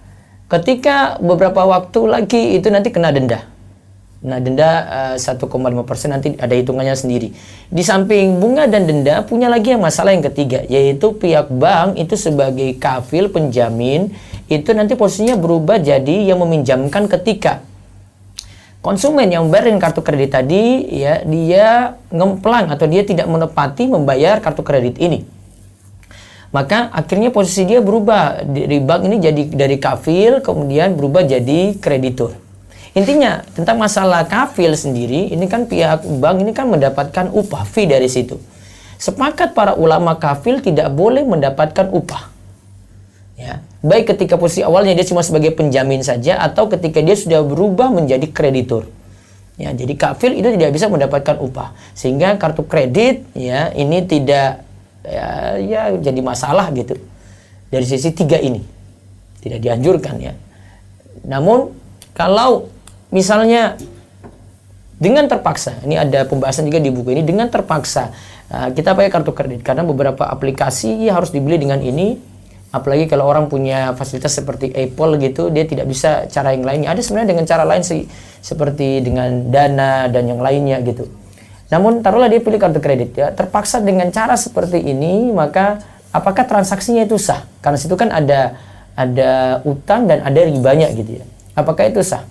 ketika beberapa waktu lagi itu nanti kena denda. Nah, denda 1,5% nanti ada hitungannya sendiri. Di samping bunga dan denda, punya lagi yang masalah yang ketiga, yaitu pihak bank itu sebagai kafil penjamin, itu nanti posisinya berubah jadi yang meminjamkan ketika konsumen yang membayar kartu kredit tadi, ya, dia ngemplang atau dia tidak menepati membayar kartu kredit ini. Maka akhirnya posisi dia berubah dari bank ini jadi dari kafil kemudian berubah jadi kreditur. Intinya tentang masalah kafil sendiri, ini kan pihak bank ini kan mendapatkan upah fee dari situ. Sepakat para ulama kafil tidak boleh mendapatkan upah. Ya, baik ketika posisi awalnya dia cuma sebagai penjamin saja atau ketika dia sudah berubah menjadi kreditur. Ya, jadi kafil itu tidak bisa mendapatkan upah. Sehingga kartu kredit ya ini tidak ya jadi masalah gitu. Dari sisi tiga ini tidak dianjurkan ya. Namun kalau misalnya dengan terpaksa, ini ada pembahasan juga di buku ini, dengan terpaksa kita pakai kartu kredit karena beberapa aplikasi harus dibeli dengan ini, apalagi kalau orang punya fasilitas seperti Apple gitu, dia tidak bisa cara yang lainnya. Ada sebenarnya dengan cara lain sih, seperti dengan Dana dan yang lainnya gitu. Namun taruhlah dia pilih kartu kredit ya, terpaksa dengan cara seperti ini, maka apakah transaksinya itu sah? Karena situ kan ada utang dan ada ribanya gitu ya. Apakah itu sah?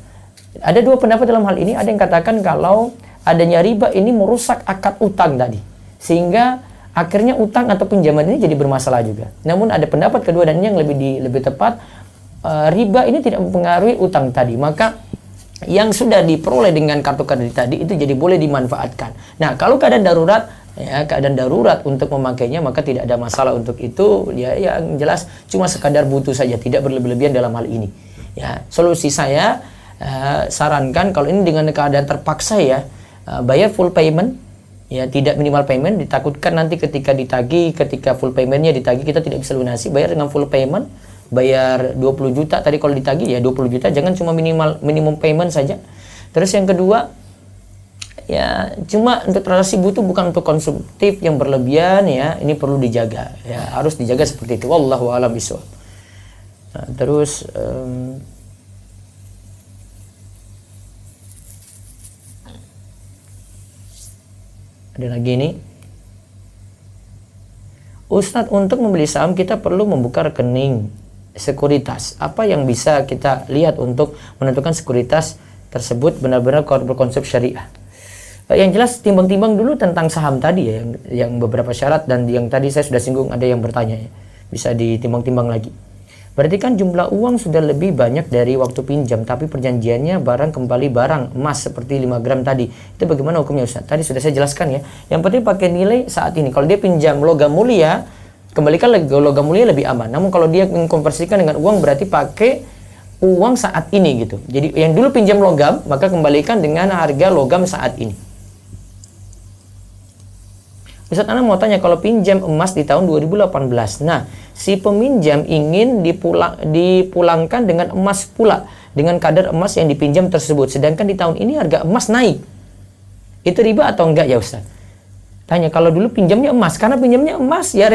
Ada dua pendapat dalam hal ini. Ada yang katakan kalau adanya riba ini merusak akad utang tadi, sehingga akhirnya utang atau pinjaman ini jadi bermasalah juga. Namun ada pendapat kedua dan ini yang lebih tepat, riba ini tidak mempengaruhi utang tadi. Maka yang sudah diperoleh dengan kartu kredit tadi itu jadi boleh dimanfaatkan. Nah, kalau keadaan darurat, ya keadaan darurat untuk memakainya maka tidak ada masalah untuk itu. Ya yang jelas cuma sekadar butuh saja, tidak berlebihan dalam hal ini. Ya, solusi saya sarankan kalau ini dengan keadaan terpaksa ya, bayar full payment ya, tidak minimal payment. Ditakutkan nanti ketika ditagih, ketika full paymentnya ditagih kita tidak bisa lunasi, bayar dengan full payment, bayar 20 juta tadi kalau ditagih ya 20 juta, jangan cuma minimum payment saja. Terus yang kedua ya cuma untuk transaksi butuh, bukan untuk konsumtif yang berlebihan ya, ini perlu dijaga ya, harus dijaga seperti itu. Wallahu a'lam bishawab. Nah, terus ada lagi nih, Ustadz, untuk membeli saham kita perlu membuka rekening sekuritas. Apa yang bisa kita lihat untuk menentukan sekuritas tersebut benar-benar berkonsep syariah? Yang jelas timbang-timbang dulu tentang saham tadi ya, yang beberapa syarat dan yang tadi saya sudah singgung, ada yang bertanya ya, bisa ditimbang-timbang lagi. Berarti kan jumlah uang sudah lebih banyak dari waktu pinjam, tapi perjanjiannya barang kembali barang emas seperti 5 gram tadi. Itu bagaimana hukumnya Ustaz? Tadi sudah saya jelaskan ya. Yang penting pakai nilai saat ini. Kalau dia pinjam logam mulia, kembalikan logam mulia lebih aman. Namun kalau dia mengkonversikan dengan uang, berarti pakai uang saat ini gitu. Jadi yang dulu pinjam logam, maka kembalikan dengan harga logam saat ini. Ustaz, Ana mau tanya, kalau pinjam emas di tahun 2018, nah si peminjam ingin dipulangkan dengan emas pula, dengan kadar emas yang dipinjam tersebut, sedangkan di tahun ini harga emas naik, itu riba atau enggak ya Ustaz? Tanya, kalau dulu pinjamnya emas, karena pinjamnya emas ya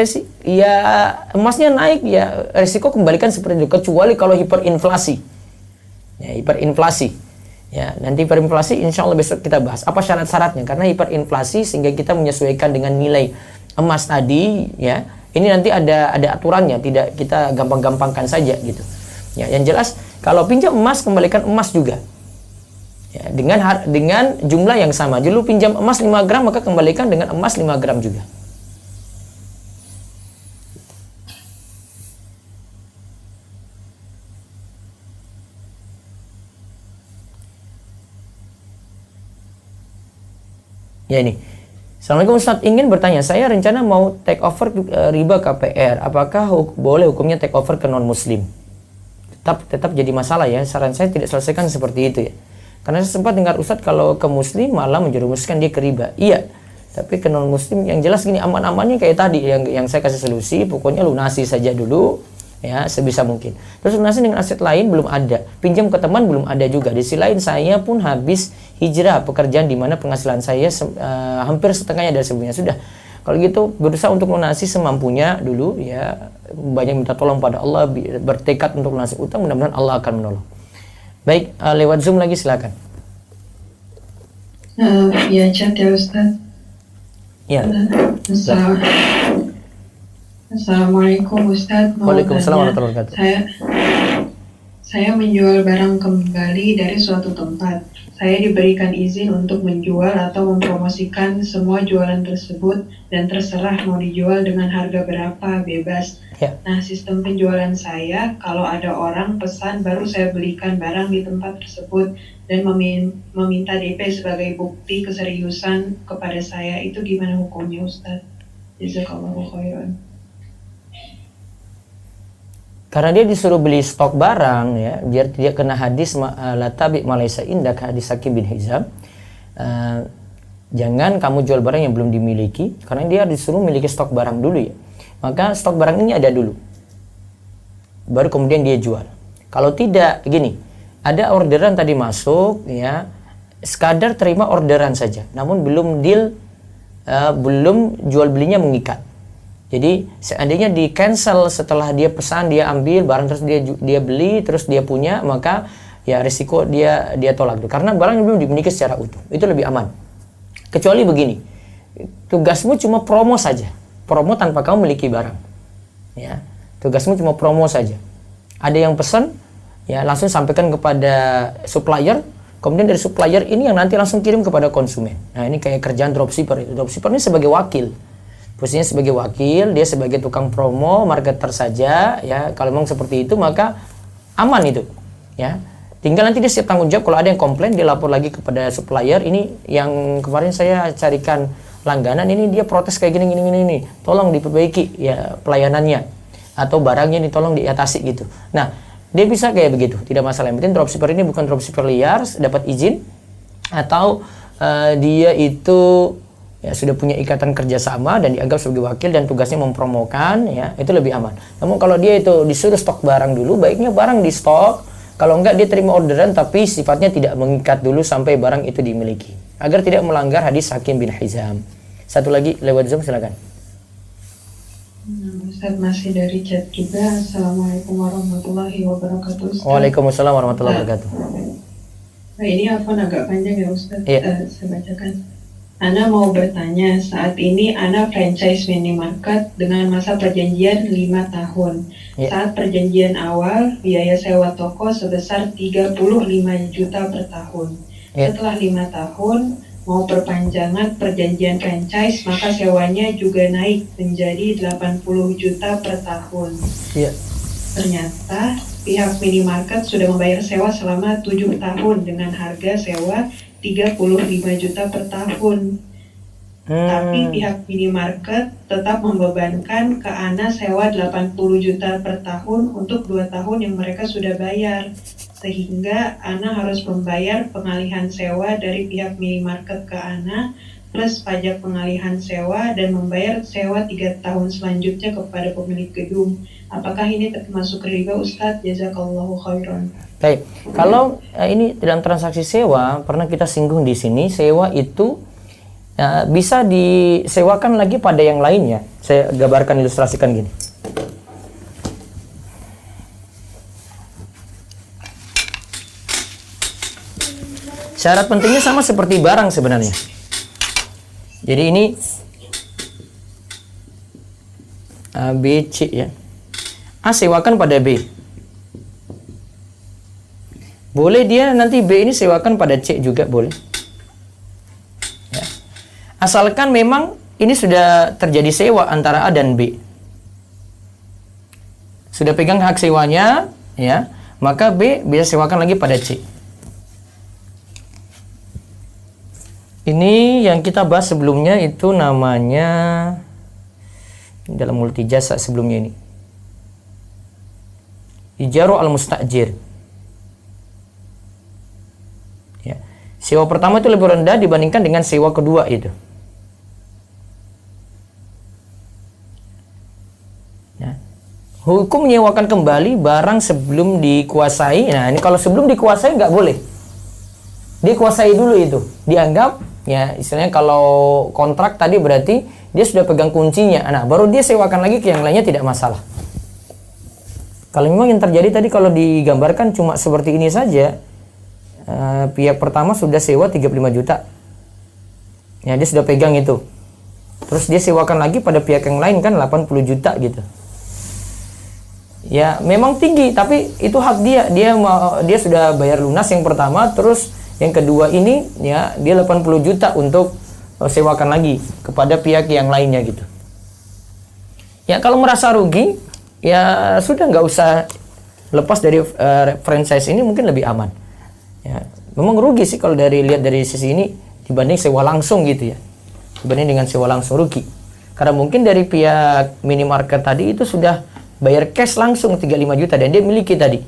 emasnya naik ya resiko kembalikan seperti itu, kecuali kalau hiperinflasi ya, hiperinflasi. Ya, nanti hiperinflasi insya Allah besok kita bahas apa syarat-syaratnya, karena hiperinflasi sehingga kita menyesuaikan dengan nilai emas tadi ya. Ini nanti ada aturannya, tidak kita gampang-gampangkan saja gitu. Ya, yang jelas kalau pinjam emas kembalikan emas juga. Ya, dengan jumlah yang sama. Dulu pinjam emas 5 gram maka kembalikan dengan emas 5 gram juga. Ya ini, Assalamualaikum Ustaz, ingin bertanya, saya rencana mau take over riba KPR, apakah boleh hukumnya take over ke non muslim? Tetap jadi masalah ya, saran saya tidak selesaikan seperti itu ya. Karena saya sempat dengar Ustaz kalau ke muslim malah menjerumuskan dia ke riba. Iya, tapi ke non muslim yang jelas gini, aman-amannya kayak tadi yang saya kasih solusi, pokoknya lunasi saja dulu ya sebisa mungkin. Terus lunasi dengan aset lain belum ada, pinjam ke teman belum ada juga. Di sisi lain saya pun habis hijrah pekerjaan di mana penghasilan saya hampir setengahnya dari sebelumnya. Sudah, kalau gitu berusaha untuk lunasi semampunya dulu ya, banyak minta tolong pada Allah, bertekad untuk lunasi utang, mudah-mudahan Allah akan menolong. Baik, lewat Zoom lagi silakan. Via chat ya Ustaz. Ya. Assalamualaikum Ustaz. Waalaikumsalam warahmatullahi wabarakatuh. Saya menjual barang kembali dari suatu tempat. Saya diberikan izin untuk menjual atau mempromosikan semua jualan tersebut dan terserah mau dijual dengan harga berapa, bebas. Ya. Nah, sistem penjualan saya, kalau ada orang pesan baru saya belikan barang di tempat tersebut dan meminta DP sebagai bukti keseriusan kepada saya. Itu gimana hukumnya Ustaz? Jazakallahu khairan. Karena dia disuruh beli stok barang ya, biar tidak kena hadis la tabi malaysa indak, hadis Hakim bin Hizam. Jangan kamu jual barang yang belum dimiliki, karena dia disuruh memiliki stok barang dulu ya. Maka stok barang ini ada dulu, baru kemudian dia jual. Kalau tidak, gini, ada orderan tadi masuk ya, sekadar terima orderan saja, namun belum deal, belum jual belinya mengikat. Jadi seandainya di cancel setelah dia pesan, dia ambil barang terus dia beli terus dia punya, maka ya risiko dia tolak dulu, karena barang belum dimiliki secara utuh. Itu lebih aman. Kecuali begini, tugasmu cuma promo saja, promo tanpa kamu memiliki barang. Ya, tugasmu cuma promo saja. Ada yang pesan, ya langsung sampaikan kepada supplier, kemudian dari supplier ini yang nanti langsung kirim kepada konsumen. Nah ini kayak kerjaan dropshipper itu. Dropshipper ini sebagai wakil. Posisinya sebagai wakil, dia sebagai tukang promo, marketer saja ya. Kalau memang seperti itu maka aman itu ya. Tinggal nanti dia siap tanggung jawab, kalau ada yang komplain dia lapor lagi kepada supplier. Ini yang kemarin saya carikan langganan, ini dia protes kayak gini, tolong diperbaiki ya pelayanannya, atau barangnya ini tolong diatasi gitu. Nah dia bisa kayak begitu, tidak masalah. Yang penting dropshipper ini bukan dropshipper liar, dapat izin, atau dia itu ya sudah punya ikatan kerjasama dan dianggap sebagai wakil dan tugasnya mempromokan, ya itu lebih aman. Namun kalau dia itu disuruh stok barang dulu, baiknya barang di stok. Kalau enggak dia terima orderan tapi sifatnya tidak mengikat dulu sampai barang itu dimiliki, agar tidak melanggar hadis Hakim bin Hizam. Satu lagi lewat Zoom silakan. Ustaz masih dari chat juga. Assalamualaikum warahmatullahi wabarakatuh Ustaz. Waalaikumsalam warahmatullahi wabarakatuh. Nah, ini apa agak panjang ya Ustaz. Iya. Saya bacakan. Ana mau bertanya, saat ini Ana franchise minimarket dengan masa perjanjian 5 tahun. Saat perjanjian awal, biaya sewa toko sebesar 35 juta per tahun. Setelah 5 tahun, mau perpanjangan perjanjian franchise, maka sewanya juga naik menjadi 80 juta per tahun. Ternyata pihak minimarket sudah membayar sewa selama 7 tahun dengan harga sewa 35 juta per tahun. Tapi pihak minimarket tetap membebankan ke Ana sewa 80 juta per tahun untuk 2 tahun yang mereka sudah bayar. Sehingga Ana harus membayar pengalihan sewa dari pihak minimarket ke Ana plus pajak pengalihan sewa dan membayar sewa 3 tahun selanjutnya kepada pemilik gedung. Apakah ini termasuk riba Ustadz? Jazakallahu khairan. Baik, kalau ini dalam transaksi sewa pernah kita singgung di sini, sewa itu bisa disewakan lagi pada yang lainnya. Saya gambarkan, ilustrasikan gini. Syarat pentingnya sama seperti barang sebenarnya. Jadi ini A, B, C ya. A sewakan pada B. Boleh dia nanti B ini sewakan pada C juga boleh. Ya. Asalkan memang ini sudah terjadi sewa antara A dan B. Sudah pegang hak sewanya, ya, maka B bisa sewakan lagi pada C. Ini yang kita bahas sebelumnya itu namanya dalam multijasa sebelumnya ini. Ijaru al-mustajir. Ya. Sewa pertama itu lebih rendah dibandingkan dengan sewa kedua itu. Ya. Hukum menyewakan kembali barang sebelum dikuasai. Nah, ini kalau sebelum dikuasai nggak boleh. Dikuasai dulu itu. Dianggap, ya istilahnya kalau kontrak tadi berarti dia sudah pegang kuncinya. Nah, baru dia sewakan lagi ke yang lainnya, tidak masalah. Kalau memang yang terjadi tadi kalau digambarkan cuma seperti ini saja, pihak pertama sudah sewa 35 juta. Ya, dia sudah pegang itu. Terus dia sewakan lagi pada pihak yang lain kan 80 juta gitu. Ya memang tinggi, tapi itu hak dia. Dia sudah bayar lunas yang pertama, terus yang kedua ini ya dia 80 juta untuk sewakan lagi kepada pihak yang lainnya gitu. Ya kalau merasa rugi, ya sudah nggak usah lepas dari franchise ini, mungkin lebih aman. Ya memang rugi sih kalau lihat dari sisi ini dibanding sewa langsung gitu ya. Dibanding dengan sewa langsung rugi. Karena mungkin dari pihak minimarket tadi itu sudah bayar cash langsung 35 juta dan dia miliki tadi.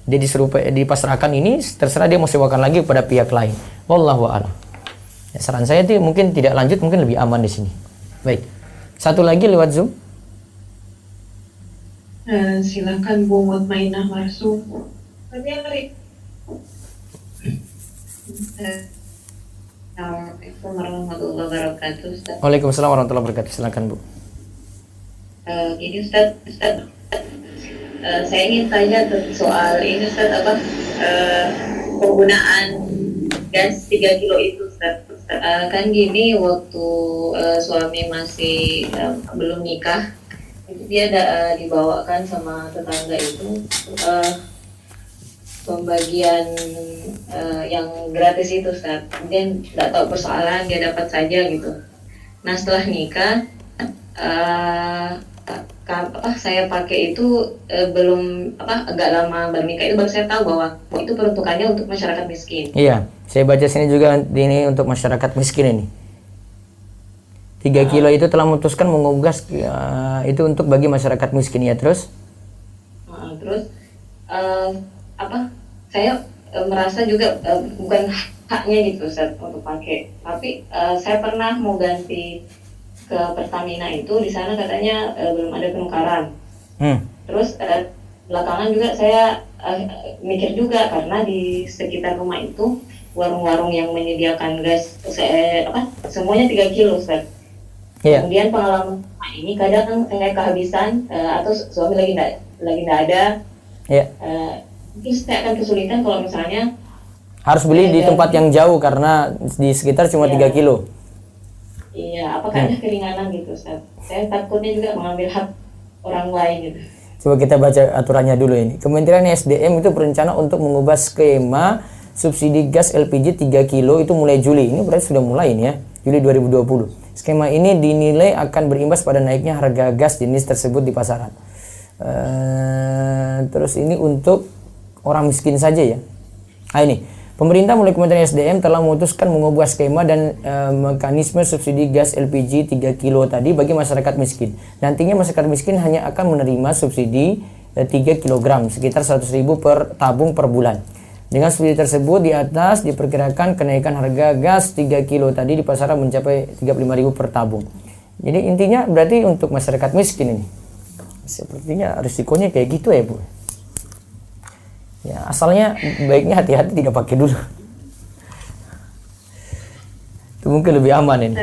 Dia disuruh dipasrahkan ini, terserah dia mau sewakan lagi kepada pihak lain. Wallahu a'lam. Ya, saran saya itu mungkin tidak lanjut, mungkin lebih aman di sini. Baik. Satu lagi lewat Zoom. Silakan Bu Mutmainah Marsum. Assalamualaikum warahmatullahi wabarakatuh, Ustaz. Waalaikumsalam warahmatullahi wabarakatuh. Silakan Bu. Ini Ustaz, saya ingin tanya soal ini Ustaz, penggunaan gas 3 kilo itu Ustaz. Kan gini, waktu suami masih belum nikah, itu dia dibawakan sama tetangga itu pembagian yang gratis itu Ustaz. Kemudian tidak tahu persoalan, dia dapat saja gitu. Nah setelah nikah, saya pakai itu belum agak lama baru nikah itu baru saya tahu bahwa itu peruntukannya untuk masyarakat miskin. Iya, saya baca sini juga ini untuk masyarakat miskin ini. 3 kilo itu telah memutuskan mengugas itu untuk bagi masyarakat miskin ya. Terus saya merasa juga bukan haknya gitu Ustaz untuk pakai, tapi saya pernah mau ganti ke Pertamina itu, di sana katanya belum ada penukaran. Terus belakangan juga saya mikir juga, karena di sekitar rumah itu warung-warung yang menyediakan gas semuanya 3 kilo Ustaz. Kemudian pengalaman ini kadang kan saya kehabisan atau suami lagi nggak ada. Mungkin saya akan kesulitan kalau misalnya harus beli di tempat yang jauh karena di sekitar cuma 3 kilo. Iya, apakah ada keringanan gitu Ustaz? Saya takutnya juga mengambil hak orang lain gitu. Coba kita baca aturannya dulu ini. Kementerian SDM itu berencana untuk mengubah skema subsidi gas LPG 3 kilo itu mulai Juli. Ini berarti sudah mulai ini ya, Juli 2020. Skema ini dinilai akan berimbas pada naiknya harga gas jenis tersebut di pasaran. Terus ini untuk orang miskin saja ya. Ini. Pemerintah melalui Kementerian SDM telah memutuskan mengubah skema dan mekanisme subsidi gas LPG 3 kilo tadi bagi masyarakat miskin. Nantinya masyarakat miskin hanya akan menerima subsidi 3 kg sekitar 100.000 per tabung per bulan. Dengan subsidi tersebut di atas diperkirakan kenaikan harga gas 3 kilo tadi di pasaran mencapai 35.000 per tabung. Jadi intinya berarti untuk masyarakat miskin ini. Sepertinya risikonya kayak gitu ya Bu. Ya, asalnya baiknya hati-hati tidak pakai dulu. Itu mungkin lebih aman ini.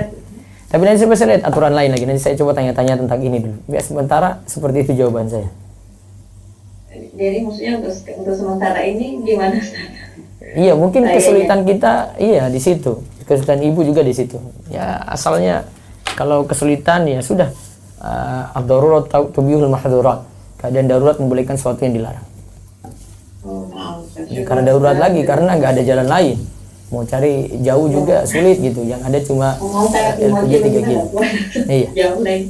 Tapi nanti saya lihat aturan lain lagi. Nanti saya coba tanya-tanya tentang ini dulu. Biar sementara seperti itu jawaban saya. Jadi maksudnya untuk sementara ini gimana? Iya, mungkin kesulitan kita di situ. Kesulitan ibu juga di situ. Ya, asalnya kalau kesulitan ya sudah ad-darurat tubihul mahdzurat. Keadaan darurat membolehkan sesuatu yang dilarang. Karena darurat lagi, karena nggak ada jalan lain. Mau cari jauh juga sulit gitu. Yang ada cuma LPG 3 kilo. Iya. Jauh lagi.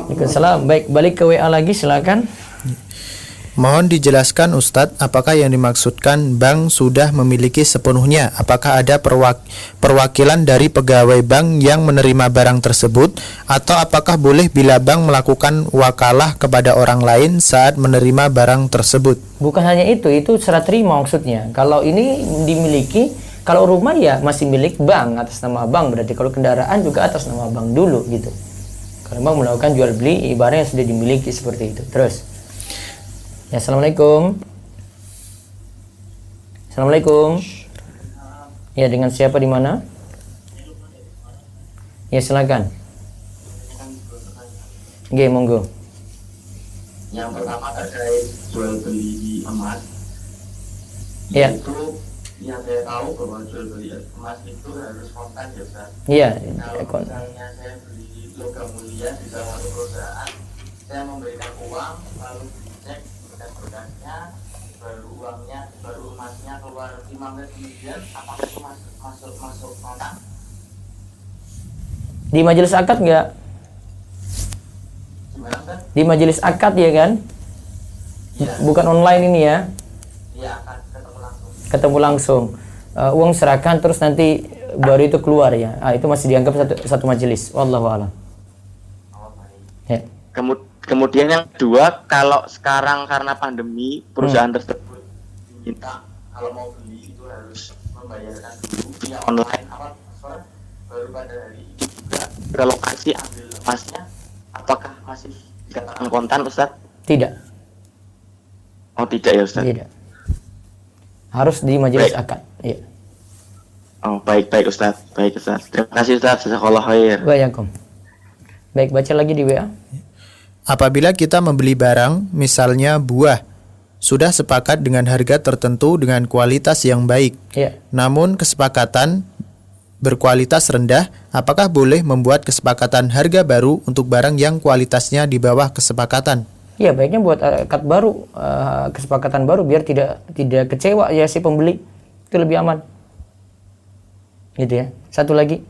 Waalaikumsalam. Baik, balik ke WA lagi silakan. Mohon dijelaskan Ustadz, apakah yang dimaksudkan bank sudah memiliki sepenuhnya? Apakah ada perwakilan dari pegawai bank yang menerima barang tersebut? Atau apakah boleh bila bank melakukan wakalah kepada orang lain saat menerima barang tersebut? Bukan hanya itu serah terima maksudnya. Kalau ini dimiliki, kalau rumah ya masih milik bank, atas nama bank. Berarti kalau kendaraan juga atas nama bank dulu gitu. Karena bank melakukan jual beli barang yang sudah dimiliki seperti itu. Terus, ya, assalamualaikum. Assalamualaikum. Ya, dengan siapa di mana? Ya, silakan. Oke, monggo. Yang pertama terkait jual beli emas. Ya. Itu yang saya tahu bahwa jual beli emas itu harus kontan ya Ustaz. Iya. Kalau misalnya saya beli logam mulia di salah satu perusahaan, saya memberikan uang lalu dicek berkas-berkasnya, baru emasnya keluar 5 menit kemudian, apakah itu masuk kontan? Di majelis akad enggak? Di majelis akad ya kan? Ya. Bukan online ini ya? Iya, akan ketemu langsung. Uang serahkan terus nanti baru itu keluar ya. Itu masih dianggap satu majelis. Wallahu a'lam. Ya. Kemudian yang kedua, kalau sekarang karena pandemi perusahaan tersebut minta kalau mau beli itu harus membayarkan dulu via online baru pada hari itu juga ke lokasi ambil emasnya. Apakah masih dikatakan kontan, Ustaz? Tidak. Oh, tidak ya, Ustaz? Tidak. Harus di majelis akad. Iya. Oh, baik Ustaz. Baik Ustaz. Terima kasih Ustaz. Jazakallahu khair. Waalaikumsalam. Baik, baca lagi di WA. Apabila kita membeli barang, misalnya buah, sudah sepakat dengan harga tertentu dengan kualitas yang baik. Iya. Namun kesepakatan berkualitas rendah, apakah boleh membuat kesepakatan harga baru untuk barang yang kualitasnya di bawah kesepakatan? Iya, baiknya buat akad baru, kesepakatan baru biar tidak kecewa ya si pembeli. Itu lebih aman. Gitu ya. Satu lagi.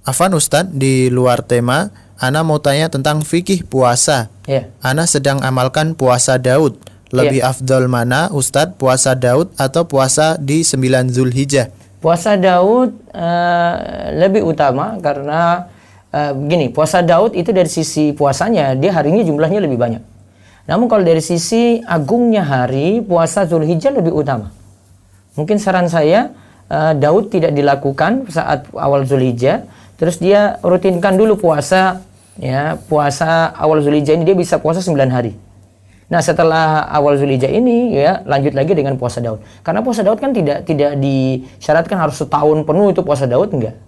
Afan Ustadz, di luar tema, Ana mau tanya tentang fikih puasa. Iya. Ana sedang amalkan puasa Daud. Lebih afdol mana Ustadz, puasa Daud atau puasa di 9 Zulhijjah? Puasa Daud lebih utama karena begini, puasa Daud itu dari sisi puasanya dia harinya jumlahnya lebih banyak. Namun kalau dari sisi agungnya hari, puasa Zulhijjah lebih utama. Mungkin saran saya Daud tidak dilakukan saat awal Zulhijjah, terus dia rutinkan dulu puasa ya, puasa awal Zulhijjah ini dia bisa puasa 9 hari. Nah, setelah awal Zulhijjah ini ya lanjut lagi dengan puasa Daud. Karena puasa Daud kan tidak disyaratkan harus setahun penuh itu puasa Daud, enggak.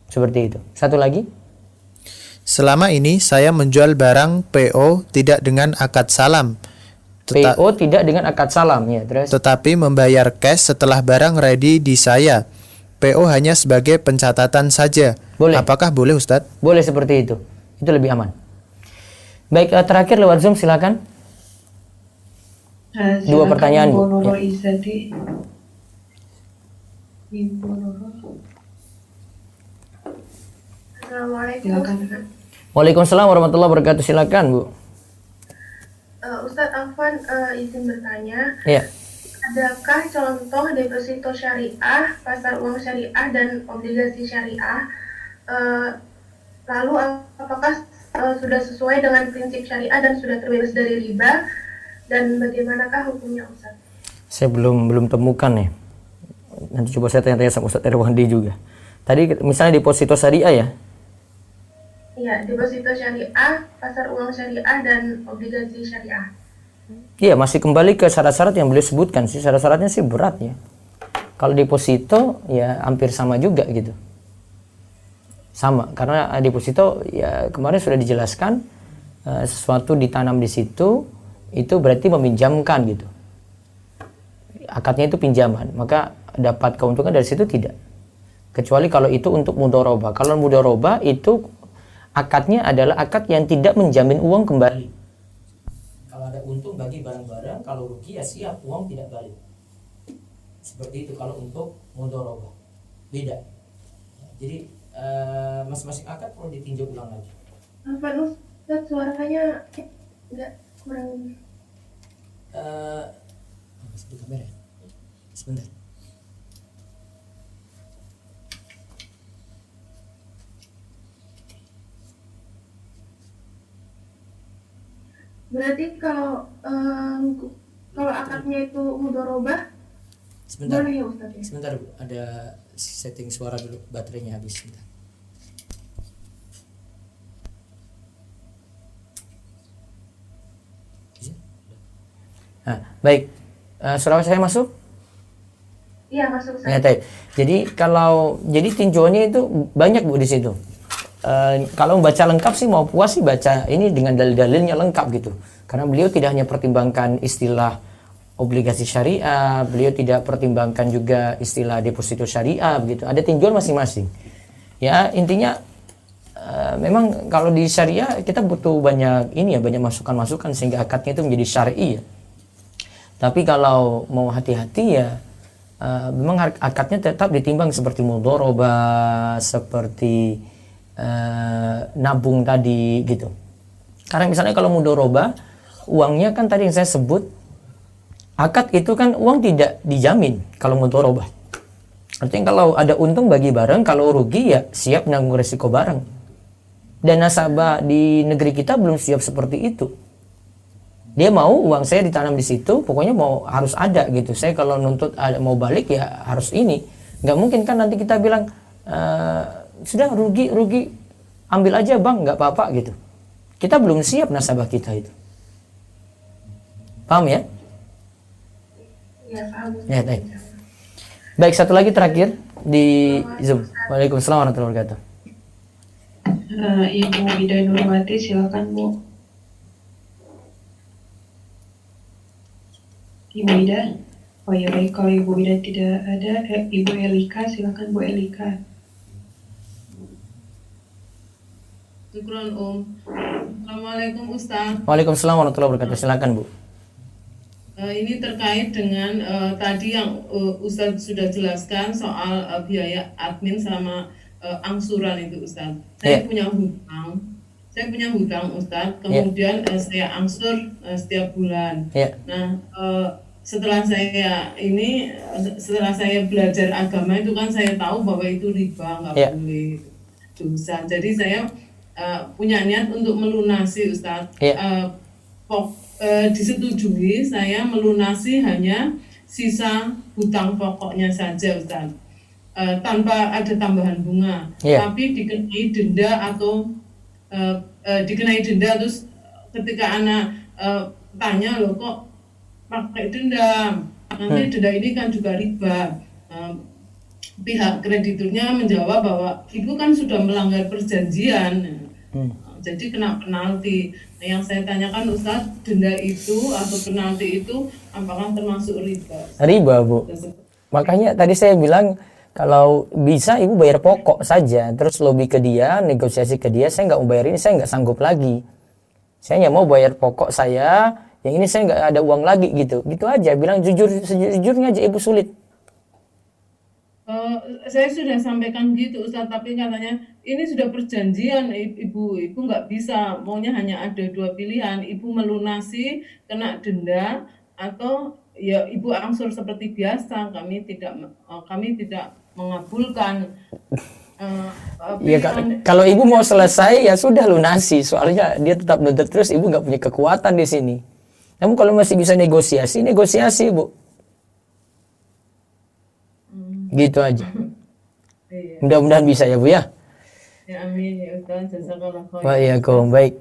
Seperti itu. Satu lagi. Selama ini saya menjual barang PO tidak dengan akad salam. PO tidak dengan akad salam ya, terus. Tetapi membayar cash setelah barang ready di saya. PO hanya sebagai pencatatan saja. Boleh. Apakah boleh Ustadz? Boleh seperti itu. Itu lebih aman. Baik, terakhir lewat Zoom silakan. Dua pertanyaan Bu. Nurul Ya. Izati. Ibu Nurul. Assalamualaikum. Silakan. Waalaikumsalam warahmatullahi wabarakatuh. Silakan Bu. Ustadz Afwan izin bertanya. Iya. Adakah contoh deposito syariah, pasar uang syariah dan obligasi syariah? Lalu apakah sudah sesuai dengan prinsip syariah dan sudah terbebas dari riba, dan bagaimanakah hukumnya Ustaz? Saya belum temukan nih. Nanti coba saya tanya-tanya sama Ustaz Erwandi juga. Tadi misalnya deposito syariah ya? Iya, deposito syariah, pasar uang syariah dan obligasi syariah. Iya, masih kembali ke syarat-syarat yang beliau sebutkan sih. Syarat-syaratnya sih berat ya. Kalau deposito ya hampir sama juga gitu. Sama, karena deposito ya kemarin sudah dijelaskan sesuatu ditanam di situ itu berarti meminjamkan gitu. Akadnya itu pinjaman, maka dapat keuntungan dari situ tidak. Kecuali kalau itu untuk mudharabah. Kalau mudharabah itu akadnya adalah akad yang tidak menjamin uang kembali. Kalau ada untung bagi barang-barang, kalau rugi ya siap uang tidak balik. Seperti itu kalau untuk mudharabah. Beda. Jadi masing-masing akad perlu ditinjau ulang lagi. Apa Ustaz, suaranya enggak kurang. Sebut kamera. Sebentar. Berarti kalau akadnya itu mudharabah, Sebentar. boleh ya Ustaz? Sebentar Bu, ada setting suara dulu, baterainya habis. Sebentar. Nah, baik. Suara saya masuk? Iya, masuk Ustaz. Ya, jadi tinjauannya itu banyak Bu di situ. Kalau baca lengkap sih mau puas sih baca ini dengan dalil-dalilnya lengkap gitu. Karena beliau tidak hanya pertimbangkan istilah obligasi syariah, beliau tidak pertimbangkan juga istilah deposito syariah begitu. Ada tinjauan masing-masing. Ya, intinya memang kalau di syariah kita butuh banyak banyak masukan-masukan sehingga akadnya itu menjadi syar'i ya. Tapi kalau mau hati-hati ya memang akadnya tetap ditimbang seperti mudharabah, seperti nabung tadi gitu. Karena misalnya kalau mudharabah, uangnya kan tadi yang saya sebut, akad itu kan uang tidak dijamin kalau mudharabah. Artinya kalau ada untung bagi bareng, kalau rugi ya siap menanggung resiko bareng. Dan nasabah di negeri kita belum siap seperti itu. Dia mau uang saya ditanam di situ, pokoknya harus ada gitu. Saya kalau nuntut mau balik ya harus ini. Nggak mungkin kan nanti kita bilang sudah rugi ambil aja bang, nggak apa-apa gitu. Kita belum siap nasabah kita itu. Paham ya? Iya, paham. Ya, baik. Baik, satu lagi terakhir di Zoom. Waalaikumsalam warahmatullahi wabarakatuh. Ibu Ida Nurmati, silakan Bu. Ibu Ida. Oh ya baik, kalau Ibu Ida tidak ada, Ibu Elika, silakan Bu Elika. Syukran Assalamualaikum Ustaz. Waalaikumsalam warahmatullahi wabarakatuh. Silakan Bu. Ini terkait dengan tadi yang Ustaz sudah jelaskan soal biaya admin sama angsuran itu Ustaz. Saya punya hutang Ustaz. Kemudian saya angsur setiap bulan. Nah, setelah saya belajar agama itu kan saya tahu bahwa itu riba, nggak boleh dosa. Jadi saya punya niat untuk melunasi Ustaz. Disetujui saya melunasi hanya sisa hutang pokoknya saja Ustaz, tanpa ada tambahan bunga, tapi dikenai denda atau dikenai denda. Terus ketika anak tanya, loh kok pakai denda, nanti denda ini kan juga riba. Pihak krediturnya menjawab bahwa ibu kan sudah melanggar perjanjian, jadi kena penalti. Nah, yang saya tanyakan Ustaz, denda itu atau penalti itu apakah termasuk riba? Riba Bu. Makanya tadi saya bilang kalau bisa ibu bayar pokok saja, terus lobby ke dia, negosiasi ke dia, saya nggak mau bayar ini, saya nggak sanggup lagi. Saya nggak mau bayar pokok saya, yang ini saya nggak ada uang lagi gitu. Gitu aja, bilang jujurnya aja ibu sulit. Saya sudah sampaikan gitu Ustaz, tapi katanya ini sudah perjanjian ibu nggak bisa, maunya hanya ada dua pilihan, ibu melunasi kena denda atau ya ibu angsur seperti biasa. Kami tidak mengabulkan. Kalau ibu mau selesai ya sudah lunasi, soalnya dia tetap nuntut terus, ibu nggak punya kekuatan di sini. Namun kalau masih bisa negosiasi Bu. Gitu aja. Mudah-mudahan bisa ya Bu ya. Ya amin ya Ustaz. Waalaikumsalam. Baik.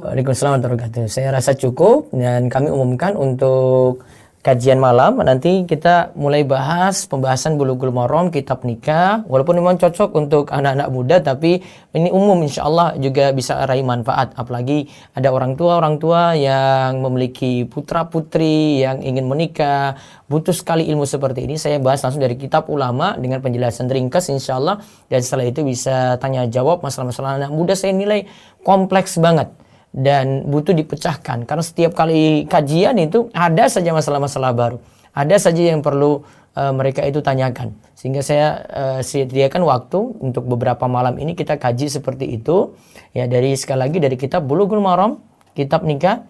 Waalaikumsalam warahmatullahi wabarakatuh. Saya rasa cukup dan kami umumkan untuk kajian malam nanti kita mulai bahas pembahasan Bulughul Maram, kitab nikah. Walaupun memang cocok untuk anak-anak muda, tapi ini umum insyaallah juga bisa raih manfaat. Apalagi ada orang tua yang memiliki putra putri yang ingin menikah, butuh sekali ilmu seperti ini. Saya bahas langsung dari kitab ulama dengan penjelasan ringkas insyaallah, dan setelah itu bisa tanya jawab masalah-masalah anak muda. Saya nilai kompleks banget dan butuh dipecahkan, karena setiap kali kajian itu ada saja masalah-masalah baru, ada saja yang perlu mereka itu tanyakan, sehingga saya sediakan waktu untuk beberapa malam ini kita kaji seperti itu ya, dari sekali lagi dari kitab Bulughul Maram, kitab nikah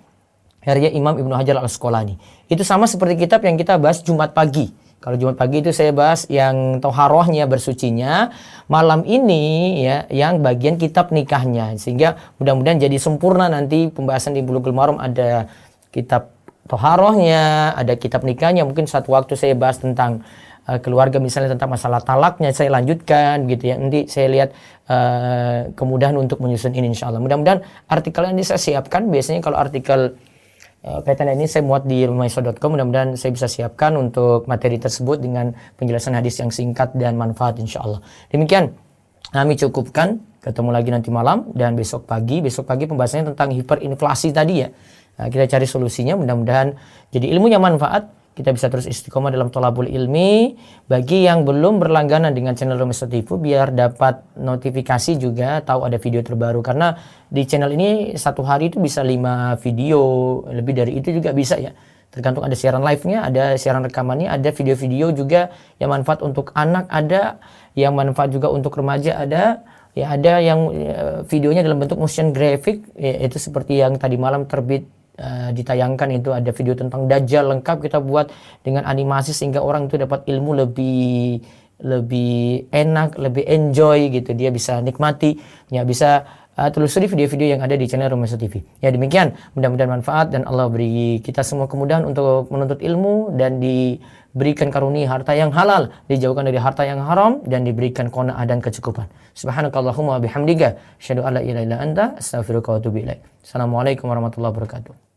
karya Imam Ibnu Hajar Al-Asqalani. Itu sama seperti kitab yang kita bahas Jumat pagi. Kalau Jumat pagi itu saya bahas yang toharohnya, bersucinya. Malam ini ya yang bagian kitab nikahnya. Sehingga mudah-mudahan jadi sempurna nanti pembahasan di Bulughul Maram. Ada kitab toharohnya, ada kitab nikahnya. Mungkin suatu waktu saya bahas tentang keluarga, misalnya tentang masalah talaknya saya lanjutkan gitu ya. Nanti saya lihat kemudahan untuk menyusun ini insyaallah. Mudah-mudahan artikel yang saya siapkan, biasanya kalau artikel kaitan ini saya muat di ilmumaisha.com. Mudah-mudahan saya bisa siapkan untuk materi tersebut dengan penjelasan hadis yang singkat dan manfaat insyaallah. Demikian kami cukupkan. Ketemu lagi nanti malam dan besok pagi. Besok pagi pembahasannya tentang hiperinflasi tadi ya. Nah, kita cari solusinya, mudah-mudahan jadi ilmunya manfaat. Kita bisa terus istiqomah dalam thalabul ilmi. Bagi yang belum berlangganan dengan channel Romeso TV, biar dapat notifikasi juga tahu ada video terbaru. Karena di channel ini satu hari itu bisa 5 video, lebih dari itu juga bisa ya. Tergantung ada siaran live-nya, ada siaran rekamannya, ada video-video juga yang manfaat untuk anak, ada yang manfaat juga untuk remaja, ada ya, ada yang videonya dalam bentuk motion graphic ya, itu seperti yang tadi malam terbit ditayangkan, itu ada video tentang Dajjal lengkap kita buat dengan animasi sehingga orang itu dapat ilmu lebih enak, lebih enjoy gitu, dia bisa nikmati ya, bisa telusuri video-video yang ada di channel Romeso TV. Ya demikian, mudah-mudahan manfaat dan Allah beri kita semua kemudahan untuk menuntut ilmu dan diberikan karunia harta yang halal, dijauhkan dari harta yang haram dan diberikan qanaah dan kecukupan. Subhanakallahumma bihamdika asyhadu an la ilaha illa anta astaghfiruka wa atubu ilaik. Assalamualaikum warahmatullahi wabarakatuh.